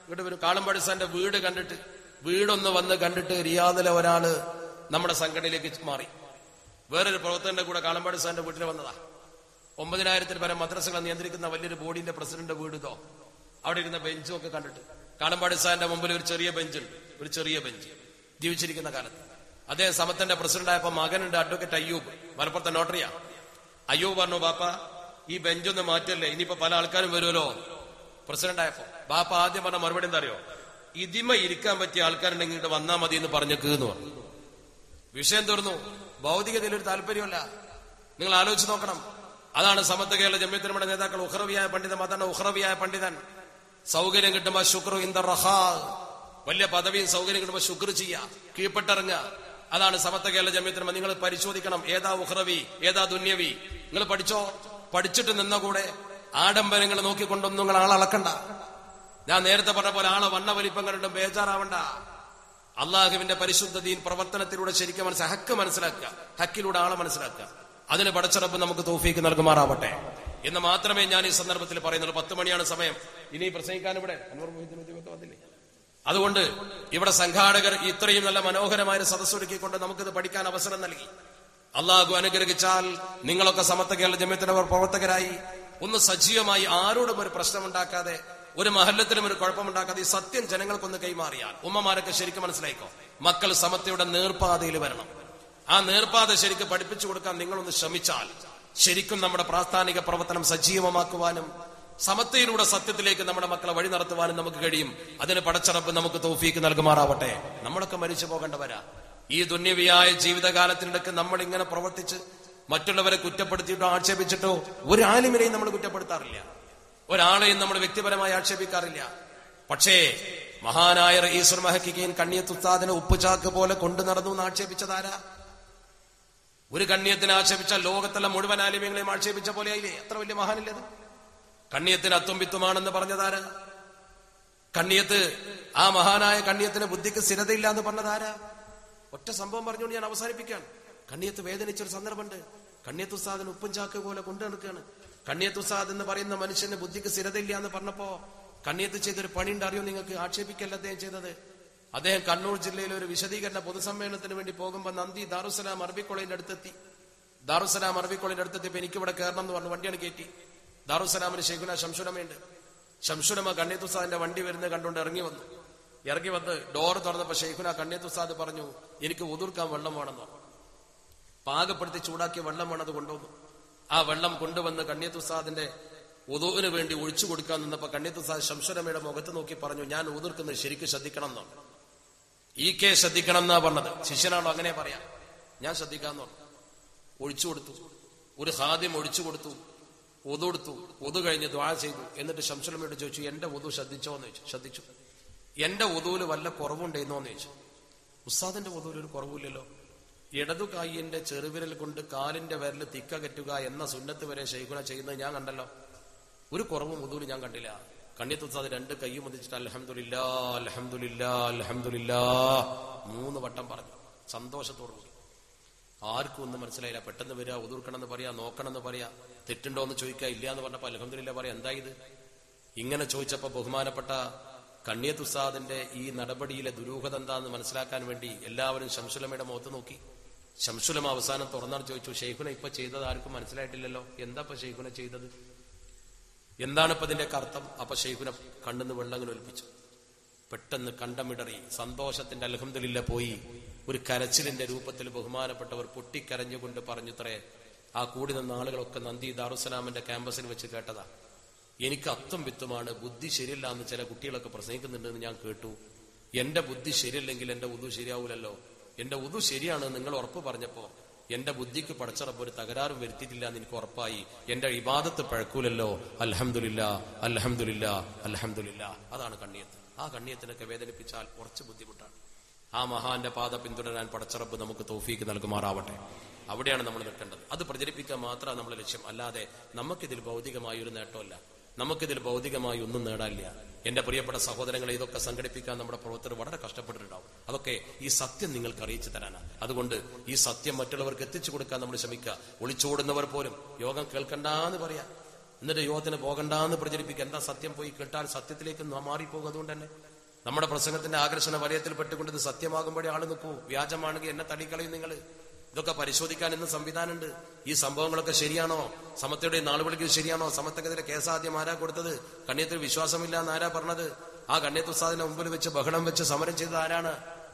ഇങ്ങോട്ട് വരും. കാളമ്പാടി ഉസ്താദിന്റെ വീട് കണ്ടിട്ട്, വീടൊന്ന് വന്ന് കണ്ടിട്ട് റിയാദിലെ ഒരാള് നമ്മുടെ സംഘടനയിലേക്ക് മാറി. വേറൊരു പ്രവർത്തകന്റെ കൂടെ കാളമ്പാടി ഉസ്താദിന്റെ വീട്ടിൽ വന്നതാ. 9000-ൽ പരം മദ്രസകളെ നിയന്ത്രിക്കുന്ന വലിയൊരു ബോർഡിന്റെ പ്രസിഡന്റ് വീട് ഇതോ. അവിടെ ഇരുന്ന ബെഞ്ചും ഒക്കെ കണ്ടിട്ട് കാളമ്പാടി ഉസ്താദിന്റെ മുമ്പിൽ ഒരു ചെറിയ ബെഞ്ചുണ്ട്, ഒരു ചെറിയ ബെഞ്ച്. ജീവിച്ചിരിക്കുന്ന കാലത്ത് അദ്ദേഹം സമത്തിന്റെ പ്രസിഡന്റായപ്പോ മകനുണ്ട് അഡ്വക്കേറ്റ് അയ്യൂബ്, മലപ്പുറത്തെ നോട്ടറിയാ. അയ്യൂബ് പറഞ്ഞു, ബാപ്പ ഈ ബെഞ്ചൊന്ന് മാറ്റല്ലേ, ഇനിയിപ്പോ പല ആൾക്കാരും വരുമല്ലോ. പ്രസിഡന്റായപ്പോ ബാപ്പ ആദ്യം പറഞ്ഞ മറുപടി എന്താ അറിയോ? ഇതിമ ഇരിക്കാൻ പറ്റിയ ആൾക്കാരുണ്ടെങ്കിൽ ഇങ്ങോട്ട് വന്നാ മതി എന്ന് പറഞ്ഞേക്കെന്ന് പറഞ്ഞു. വിഷയം തീർന്നു. ഭൗതികതയിൽ ഒരു താല്പര്യമല്ല. നിങ്ങൾ ആലോചിച്ച് നോക്കണം. അതാണ് സമത്ത കേരള ജമിയത്തുലമയുടെ നേതാക്കൾ. ഉഖ്റവിയായ പണ്ഡിതൻ, അതാണ് ഉഖ്റവിയായ പണ്ഡിതൻ. സൗകര്യം കിട്ടുമ്പോ ശുക്ർ ഇന്ദ റഹാ, വലിയ പദവിയും സൗകര്യം കിട്ടുമ്പോ ശുക്ർ ചെയ്യാ, കീഴ്പ്പെട്ടിറങ്ങുക. അതാണ് സമത്ത കേരള ജമിയത്തുലമ. നിങ്ങൾ പരിശോധിക്കണം, ഏതാ ഉഖ്റവി ഏതാ ദുന്യവി. നിങ്ങൾ പഠിച്ചോ. പഠിച്ചിട്ട് നിന്ന കൂടെ ആഡംബരങ്ങൾ നോക്കിക്കൊണ്ടൊന്നും നിങ്ങൾ ആളളക്കണ്ട. ഞാൻ നേരത്തെ പറഞ്ഞ പോലെ ആളെ വണ്ണ വലിപ്പം കണ്ടിട്ടും ബേജാറാവണ്ട. അള്ളാഹുവിന്റെ പരിശുദ്ധ ദീൻ പ്രവർത്തനത്തിലൂടെ ശരിക്കും ഹക്ക് മനസ്സിലാക്കുക, ഹക്കിലൂടെ ആളെ മനസ്സിലാക്കുക. അതിന് പടച്ച റബ്ബ് നമുക്ക് തൗഫീക്ക് നൽകുമാറാവട്ടെ എന്ന് മാത്രമേ ഞാൻ ഈ സന്ദർഭത്തിൽ പറയുന്നുള്ളൂ. 10 മണിയാണ് സമയം. ഇനി പ്രസംഗിക്കാൻ ഇവിടെ വന്നില്ലേ? അതുകൊണ്ട് ഇവിടെ സംഘാടകർ ഇത്രയും നല്ല മനോഹരമായ സദസ്സൊരുക്കിക്കൊണ്ട് നമുക്കിത് പഠിക്കാൻ അവസരം നൽകി. അള്ളാഹു അനുഗ്രഹിച്ചാൽ നിങ്ങളൊക്കെ സമത്ത കേരള ജമിയത്തുലമ പ്രവർത്തകരായി ഒന്ന് സജീവമായി ആരോടും ഒരു പ്രശ്നമുണ്ടാക്കാതെ, ഒരു മഹല്ലത്തിലും ഒരു കുഴപ്പമുണ്ടാക്കാതെ ഈ സത്യം ജനങ്ങൾക്കൊന്ന് കൈമാറിയാൽ ഉമ്മമാരൊക്കെ ശരിക്കും മനസ്സിലായിക്കോ, മക്കൾ സമത്തയുടെ നേർപ്പാതയിൽ വരണം. ആ നേർപ്പാത ശരിക്കും പഠിപ്പിച്ചു കൊടുക്കാൻ നിങ്ങളൊന്ന് ശ്രമിച്ചാൽ ശരിക്കും നമ്മുടെ പ്രാസ്ഥാനിക പ്രവർത്തനം സജീവമാക്കുവാനും സമത്വയിലൂടെ സത്യത്തിലേക്ക് നമ്മുടെ മക്കളെ വഴി നടത്തുവാനും നമുക്ക് കഴിയും. അതിന് പടച്ചറപ്പ് നമുക്ക് തൗഫീക്ക് നൽകുമാറാവട്ടെ. നമ്മളൊക്കെ മരിച്ചു പോകേണ്ടവരാ. ഈ ദുന്യവിയായ ജീവിതകാലത്തിനിടയ്ക്ക് നമ്മൾ ഇങ്ങനെ പ്രവർത്തിച്ച് മറ്റുള്ളവരെ കുറ്റപ്പെടുത്തിയിട്ടോ ആക്ഷേപിച്ചിട്ടോ ഒരു ആലിമിനെയും നമ്മൾ കുറ്റപ്പെടുത്താറില്ല, ഒരാളെയും നമ്മൾ വ്യക്തിപരമായി ആക്ഷേപിക്കാറില്ല. പക്ഷേ മഹാനായ റഈസുൽ മുഹഖഖീൻ കണ്ണിയത്ത് ഉസ്താദിനെ ഉപ്പുചാക്ക് പോലെ കൊണ്ടു നടന്നു എന്ന് ആക്ഷേപിച്ചതാരാ? ഒരു കണ്ണിയത്തിനെ ആക്ഷേപിച്ചാൽ ലോകത്തുള്ള മുഴുവൻ ആലിമ്യങ്ങളെയും ആക്ഷേപിച്ച പോലെ ആയില്ലേ? അത്ര വലിയ മഹാനില്ലത്. കണ്ണിയത്തിന് അത്തുംബിത്തുമാണെന്ന് പറഞ്ഞതാരാ? കണ്ണിയത്ത്, ആ മഹാനായ കണ്ണിയത്തിന് ബുദ്ധിക്ക് സ്ഥിരതയില്ല എന്ന് പറഞ്ഞതാരാ? ഒറ്റ സംഭവം പറഞ്ഞുകൊണ്ട് ഞാൻ അവസാനിപ്പിക്കുകയാണ്. കണ്ണിയത്ത് വേദനിച്ചൊരു സന്ദർഭമുണ്ട്. കണ്ണിയത്ത് ഉസ്താദിന് ഉപ്പും ചാക്ക് പോലെ കൊണ്ടു നടക്കുകയാണ്. കണ്ണിയത്ത് ഉസ്താദ് എന്ന് പറയുന്ന മനുഷ്യന് ബുദ്ധിക്ക് സ്ഥിരതയില്ല എന്ന് പറഞ്ഞപ്പോ കണ്ണിയത്ത് ചെയ്തൊരു പണിയുണ്ട്, അറിയോ നിങ്ങൾക്ക്? ആക്ഷേപിക്കല്ല അദ്ദേഹം ചെയ്തത്. അദ്ദേഹം കണ്ണൂർ ജില്ലയിലെ ഒരു വിശദീകരണ പൊതുസമ്മേളനത്തിന് വേണ്ടി പോകുമ്പോൾ നന്ദി ദാറുസലാം അറബി കോളേജിന്റെ അടുത്തെത്തി. ദാറുസലാം അറബി കോളേജിന്റെ അടുത്തെത്തിയപ്പോ എനിക്ക് ഇവിടെ കയറണം എന്ന് പറഞ്ഞു വണ്ടിയാണ് കയറ്റി. ദാറുസലാമിന് ശൈഖുന ശംസുലമയുണ്ട്. ശംസുലമ കണ്ണിയത്ത് ഉസ്താദിന്റെ വണ്ടി വരുന്നത് കണ്ടുകൊണ്ട് ഇറങ്ങി വന്ന് ഡോർ തുറന്നപ്പോ ശൈഖുന കണ്ണിയത്ത് ഉസ്താദ് പറഞ്ഞു, എനിക്ക് ഉതിർക്കാൻ വെള്ളം വേണമെന്ന് പറഞ്ഞു. പാകപ്പെടുത്തി ചൂടാക്കിയ വെള്ളം വേണത് കൊണ്ടുവന്നു. ആ വെള്ളം കൊണ്ടുവന്ന് കണ്ണിയത്ത് ഉസ്താദിന്റെ ഉദുവിന് വേണ്ടി ഒഴിച്ചു കൊടുക്കാൻ നിന്നപ്പോ കണ്ണിയത്ത് ഉസ്താദ് ശംസുലമയുടെ മുഖത്ത് നോക്കി പറഞ്ഞു, ഞാൻ ഉതിർക്കുന്നത് ശരിക്കും ശ്രദ്ധിക്കണം എന്നാണ്. ശ്രദ്ധിക്കണം എന്നാ പറഞ്ഞത്. ശിഷ്യനാണോ അങ്ങനെ പറയാം? ഞാൻ ശ്രദ്ധിക്കാന്ന് പറഞ്ഞു. ഒഴിച്ചു കൊടുത്തു. ഒരു ഖാദിം ഒഴിച്ചു കൊടുത്തു. ഒതു കഴിഞ്ഞ് ദുആ ചെയ്തു. എന്നിട്ട് ശംസുലമയോട് ചോദിച്ചു, എന്റെ ഒതു ശ്രദ്ധിച്ചോന്ന് ചോദിച്ചു. ശ്രദ്ധിച്ചു. എന്റെ ഒതുവില് വല്ല കുറവുണ്ടെന്നോന്ന് ചോദിച്ചു. ഉസ്താദിന്റെ ഒതുവിൽ ഒരു കുറവില്ലല്ലോ. ഇടതു കൈയിന്റെ ചെറുവിരൽ കൊണ്ട് കാലിന്റെ വിരൽ തിക്കകറ്റുക എന്ന സുന്നത്ത് വരെ ശൈഖുന ചെയ്യുന്നത് ഞാൻ കണ്ടല്ലോ. ഒരു കുറവും ഒതുവിൽ ഞാൻ കണ്ടില്ല. കണ്ണിയത്ത് ഉസ്താദ് രണ്ട് കൈയും ഒന്നിച്ചിട്ട് അൽഹംദുലില്ലാ അൽഹംദുലില്ലാ അൽഹംദുലില്ലാ 3 വട്ടം പറഞ്ഞു സന്തോഷത്തോടു കൂടി. ആർക്കും ഒന്നും മനസ്സിലായില്ല. പെട്ടെന്ന് വരിക, ഉതിർക്കണമെന്ന് പറയാ, നോക്കണമെന്ന് പറയാ, തെറ്റുണ്ടോ എന്ന് ചോദിക്കുക, ഇല്ല എന്ന് പറഞ്ഞപ്പോ അൽഹംദുലില്ലാ പറയാ. എന്താ ഇത്? ഇങ്ങനെ ചോദിച്ചപ്പോ ബഹുമാനപ്പെട്ട കണ്ണിയത്ത് ഉസ്താദിന്റെ ഈ നടപടിയിലെ ദുരൂഹത എന്താന്ന് മനസ്സിലാക്കാൻ വേണ്ടി എല്ലാവരും ശംസുലമയുടെ മുഖത്ത് നോക്കി. ശംസുലമ അവസാനം തുറന്നാണ് ചോദിച്ചു, ഷെയ്ഖുന ഇപ്പൊ ചെയ്തത് ആർക്കും മനസ്സിലായിട്ടില്ലല്ലോ, എന്താ ഇപ്പൊ ഷെയ്ഖുന ചെയ്തത്? എന്താണ് ഇപ്പൊ ഇതിന്റെ അർത്ഥം? അപ്പൊ ഷെയ്ഖുന കണ്ണെന്ന് വെള്ളങ്ങനെ ഒലിപ്പിച്ചു. പെട്ടെന്ന് കണ്ടമിടറി സന്തോഷത്തിന്റെ അൽഹംദുലില്ലാ പോയി. ഒരു കരച്ചിലിന്റെ രൂപത്തിൽ ബഹുമാനപ്പെട്ടവർ പൊട്ടിക്കരഞ്ഞുകൊണ്ട് പറഞ്ഞുത്രേ, ആ കൂടി നിന്ന ആളുകളൊക്കെ നന്ദി ദാറുസലാമിന്റെ ക്യാമ്പസിൽ വെച്ച് കേട്ടതാ. എനിക്ക് അത്തും വിത്തുമാണ്, ബുദ്ധി ശരിയല്ല എന്ന് ചില കുട്ടികളൊക്കെ പ്രസംഗിക്കുന്നുണ്ടെന്ന് ഞാൻ കേട്ടു. എന്റെ ബുദ്ധി ശരിയല്ലെങ്കിൽ എന്റെ ഉദു ശരിയാവൂലല്ലോ. എന്റെ ഉദു ശരിയാണ് നിങ്ങൾ ഉറപ്പ് പറഞ്ഞപ്പോ എന്റെ ബുദ്ധിക്ക് പടച്ചറപ്പ് ഒരു തകരാറും വരുത്തിയിട്ടില്ല എന്ന് എനിക്ക് ഉറപ്പായി. എന്റെ ഇബാദത്ത് പഴക്കൂലല്ലോ. അൽഹംദുലില്ലാ അൽഹംദുലില്ലാ അൽഹംദുലില്ലാ. അതാണ് കണ്ണിയത്ത്. ആ കണ്ണിയത്തിനൊക്കെ വേദനിപ്പിച്ചാൽ കുറച്ച് ബുദ്ധിമുട്ടാണ്. ആ മഹാന്റെ പാത പിന്തുടരാൻ പടച്ചറപ്പ് നമുക്ക് തൗഫീക്ക് നൽകുമാറാവട്ടെ. അവിടെയാണ് നമ്മൾ നിൽക്കേണ്ടത്. അത് പ്രചരിപ്പിക്കാൻ മാത്രമാണ് നമ്മുടെ ലക്ഷ്യം. അല്ലാതെ നമുക്കിതിൽ ഭൗതികമായ ഒരു നേട്ടമല്ല, നമുക്കിതിൽ ഭൗതികമായി ഒന്നും നേടാനില്ല. എന്റെ പ്രിയപ്പെട്ട സഹോദരങ്ങളെ, ഇതൊക്കെ സംഘടിപ്പിക്കാൻ നമ്മുടെ പ്രവർത്തകർ വളരെ കഷ്ടപ്പെട്ടിട്ടുണ്ടാവും. അതൊക്കെ ഈ സത്യം നിങ്ങൾക്ക് അറിയിച്ചു തരാനാണ്. അതുകൊണ്ട് ഈ സത്യം മറ്റുള്ളവർക്ക് എത്തിച്ചു കൊടുക്കാൻ നമ്മൾ ശ്രമിക്കുക. ഒളിച്ചോടുന്നവർ പോലും യോഗം കേൾക്കണ്ടെന്ന് പറയാ, എന്നിട്ട് യോഗത്തിന് പോകണ്ടെന്ന് പ്രചരിപ്പിക്കുക. എന്താ സത്യം പോയി കേട്ടാൽ സത്യത്തിലേക്ക് മാറിപ്പോകും. അതുകൊണ്ട് തന്നെ നമ്മുടെ പ്രസംഗത്തിന്റെ ആകർഷണ വലയത്തിൽ പെട്ടുകൊണ്ട് ഇത് സത്യമാകുമ്പോഴേ ആള് നിൽക്കൂ. വ്യാജമാണെങ്കിൽ എന്നെ തള്ളിക്കളയും നിങ്ങൾ. ഇതൊക്കെ പരിശോധിക്കാൻ ഇന്ന് സംവിധാനമുണ്ട്. ഈ സംഭവങ്ങളൊക്കെ ശരിയാണോ? സമത്വയുടെ നാള് വിളിക്കുന്നത് ശരിയാണോ? സമത്വക്കെതിരെ കേസാദ്യം ആരാ കൊടുത്തത്? കണ്ണിയത്തിൽ വിശ്വാസമില്ല എന്നാരാ പറഞ്ഞത്? ആ കണ്ണിയത്ത് ഉസ്താദിന്റെ മുമ്പിൽ വെച്ച് ബഹളം വെച്ച് സമരം ചെയ്തത് ആരാണ്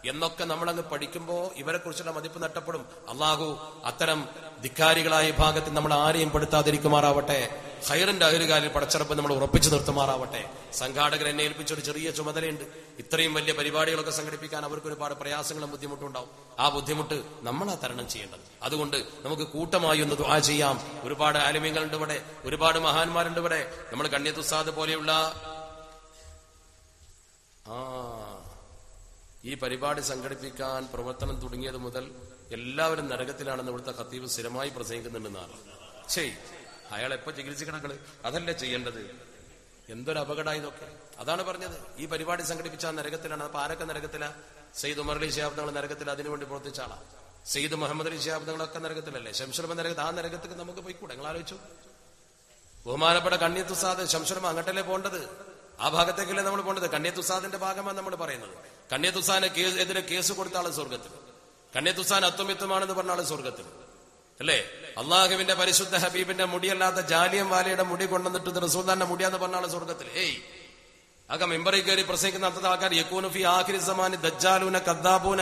എന്നൊക്കെ നമ്മളങ്ങ് പഠിക്കുമ്പോ ഇവരെ കുറിച്ചുള്ള മതിപ്പ് നഷ്ടപ്പെടും. അള്ളാഹു അത്തരം ധിക്കാരികളായ വിഭാഗത്തിൽ നമ്മൾ ആരെയും പെടുത്താതിരിക്കുമാറാവട്ടെ. ഖൈറിന്റെ അഹലുകാലിൽ പടച്ചറപ്പ് നമ്മൾ ഉറപ്പിച്ചു നിർത്തുമാറാവട്ടെ. സംഘാടകർ എന്നെ ഏൽപ്പിച്ചൊരു ചെറിയ ചുമതലയുണ്ട്. ഇത്രയും വലിയ പരിപാടികളൊക്കെ സംഘടിപ്പിക്കാൻ അവർക്ക് ഒരുപാട് പ്രയാസങ്ങളും ബുദ്ധിമുട്ടുണ്ടാവും. ആ ബുദ്ധിമുട്ട് നമ്മളാ തരണം ചെയ്യേണ്ടത്. അതുകൊണ്ട് നമുക്ക് കൂട്ടമായി ഒന്ന് ദുആ ചെയ്യാം. ഒരുപാട് ആലിമീങ്ങളുണ്ട് ഇവിടെ, ഒരുപാട് മഹാന്മാരുണ്ട് ഇവിടെ. നമ്മൾ കണ്ണിയത്ത് ഉസ്താദ് പോലെയുള്ള ഈ പരിപാടി സംഘടിപ്പിക്കാൻ പ്രവർത്തനം തുടങ്ങിയത് മുതൽ എല്ലാവരും നരകത്തിലാണെന്ന് ഇവിടുത്തെ ഖത്തീബ് സ്ഥിരമായി പ്രസംഗിക്കുന്നുണ്ടെന്നാണ്. ശരി, അയാൾ എപ്പോ ചികിത്സിക്കണങ്ങള് അതല്ലേ ചെയ്യേണ്ടത്? എന്തൊരു അപകടമായി ഇതൊക്കെ. അതാണ് പറഞ്ഞത്, ഈ പരിപാടി സംഘടിപ്പിച്ചാൽ നരകത്തിലാണ്. അപ്പൊ ആരൊക്കെ നരകത്തിലാ? സെയ്ദ് ഉമർ അലി ശിഹാബ് തങ്ങൾ നരകത്തിൽ അതിനുവേണ്ടി പ്രവർത്തിച്ച ആളാ. സെയ്ദ് മുഹമ്മദ് അലി ശിഹാബ് തങ്ങളൊക്കെ നരകത്തിലല്ലേ? ശംസുലമ നരകത്ത്. ആ നരകത്തേക്ക് നമുക്ക് പോയിക്കൂടെ? നിങ്ങൾ ആലോചിച്ചു. ബഹുമാനപ്പെട്ട കണ്ണിയത്ത് ഉസ്താദ് ശംസുലമ അങ്ങോട്ടല്ലേ പോകേണ്ടത്? ആ ഭാഗത്തേക്കല്ലേ നമ്മൾ പോകേണ്ടത്? കണ്ണിയത്ത് ഉസ്താദിന്റെ ഭാഗമാണ് നമ്മൾ പറയുന്നത്. കണ്ണിയത്ത് ഉസ്താദിനെ എതിരെ കേസ് കൊടുത്ത ആള് സ്വർഗത്തിൽ. കണ്ണിയത്ത് ഉസ്താദ് അത്വമിത്വമാണെന്ന് പറഞ്ഞ ആള് സ്വർഗത്തിൽ അല്ലേ? അള്ളാഹുവിന്റെ പരിശുദ്ധ ഹബീബിന്റെ മുടിയല്ലാത്ത ജാലിയം വാലയുടെ മുടി കൊണ്ടുവന്നിട്ട് റസൂലുള്ളാഹിന്റെ മുടിയാന്ന് പറഞ്ഞ ആള് സ്വർഗത്തിൽ. ആകെ മെമ്പറിൽ കയറി പ്രസംഗിക്കുന്ന അന്നത്തെ ആൾക്കാർ യകൂനു ഫി ആഖിരി സമാനി ദജ്ജാലൂന കദ്ദാബൂന.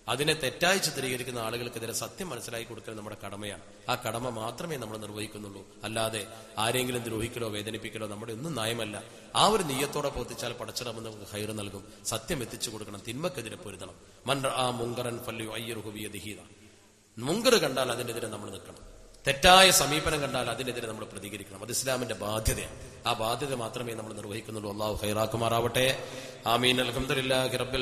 അതിനെ തെറ്റായി ചിത്രീകരിക്കുന്ന ആളുകൾക്കെതിരെ സത്യം മനസ്സിലാക്കി കൊടുക്കൽ നമ്മുടെ കടമയാണ്. ആ കടമ മാത്രമേ നമ്മൾ നിർവഹിക്കുന്നുള്ളൂ. അല്ലാതെ ആരെങ്കിലും ദ്രോഹിക്കലോ വേദനിപ്പിക്കലോ നമ്മുടെ ഒന്നും നയമല്ല. ആ ഒരു നീയത്തോടെ പ്രവർത്തിച്ചാൽ പടച്ചിടമെന്ന് നമുക്ക് ഹൈർ നൽകും. സത്യം എത്തിച്ചു കൊടുക്കണം, തിന്മക്കെതിരെ പൊരുതണം. ആ മുങ്കറൻ ഫല്ലു അയ്യറുഹു ബിയദിഹി. മുങ്കർ കണ്ടാൽ അതിനെതിരെ നമ്മൾ നിൽക്കണം. തെറ്റായ സമീപനം കണ്ടാൽ അതിനെതിരെ നമ്മൾ പ്രതികരിക്കണം. അത് ഇസ്ലാമിന്റെ ബാധ്യതയാണ്. ആ ബാധ്യത മാത്രമേ നമ്മൾ നിർവഹിക്കുന്നുള്ളൂ. അല്ലാഹു ഖൈറാക്കുമാറാവട്ടെ. ആമീൻ. അൽഹംദുലില്ലാഹി റബ്ബിൽ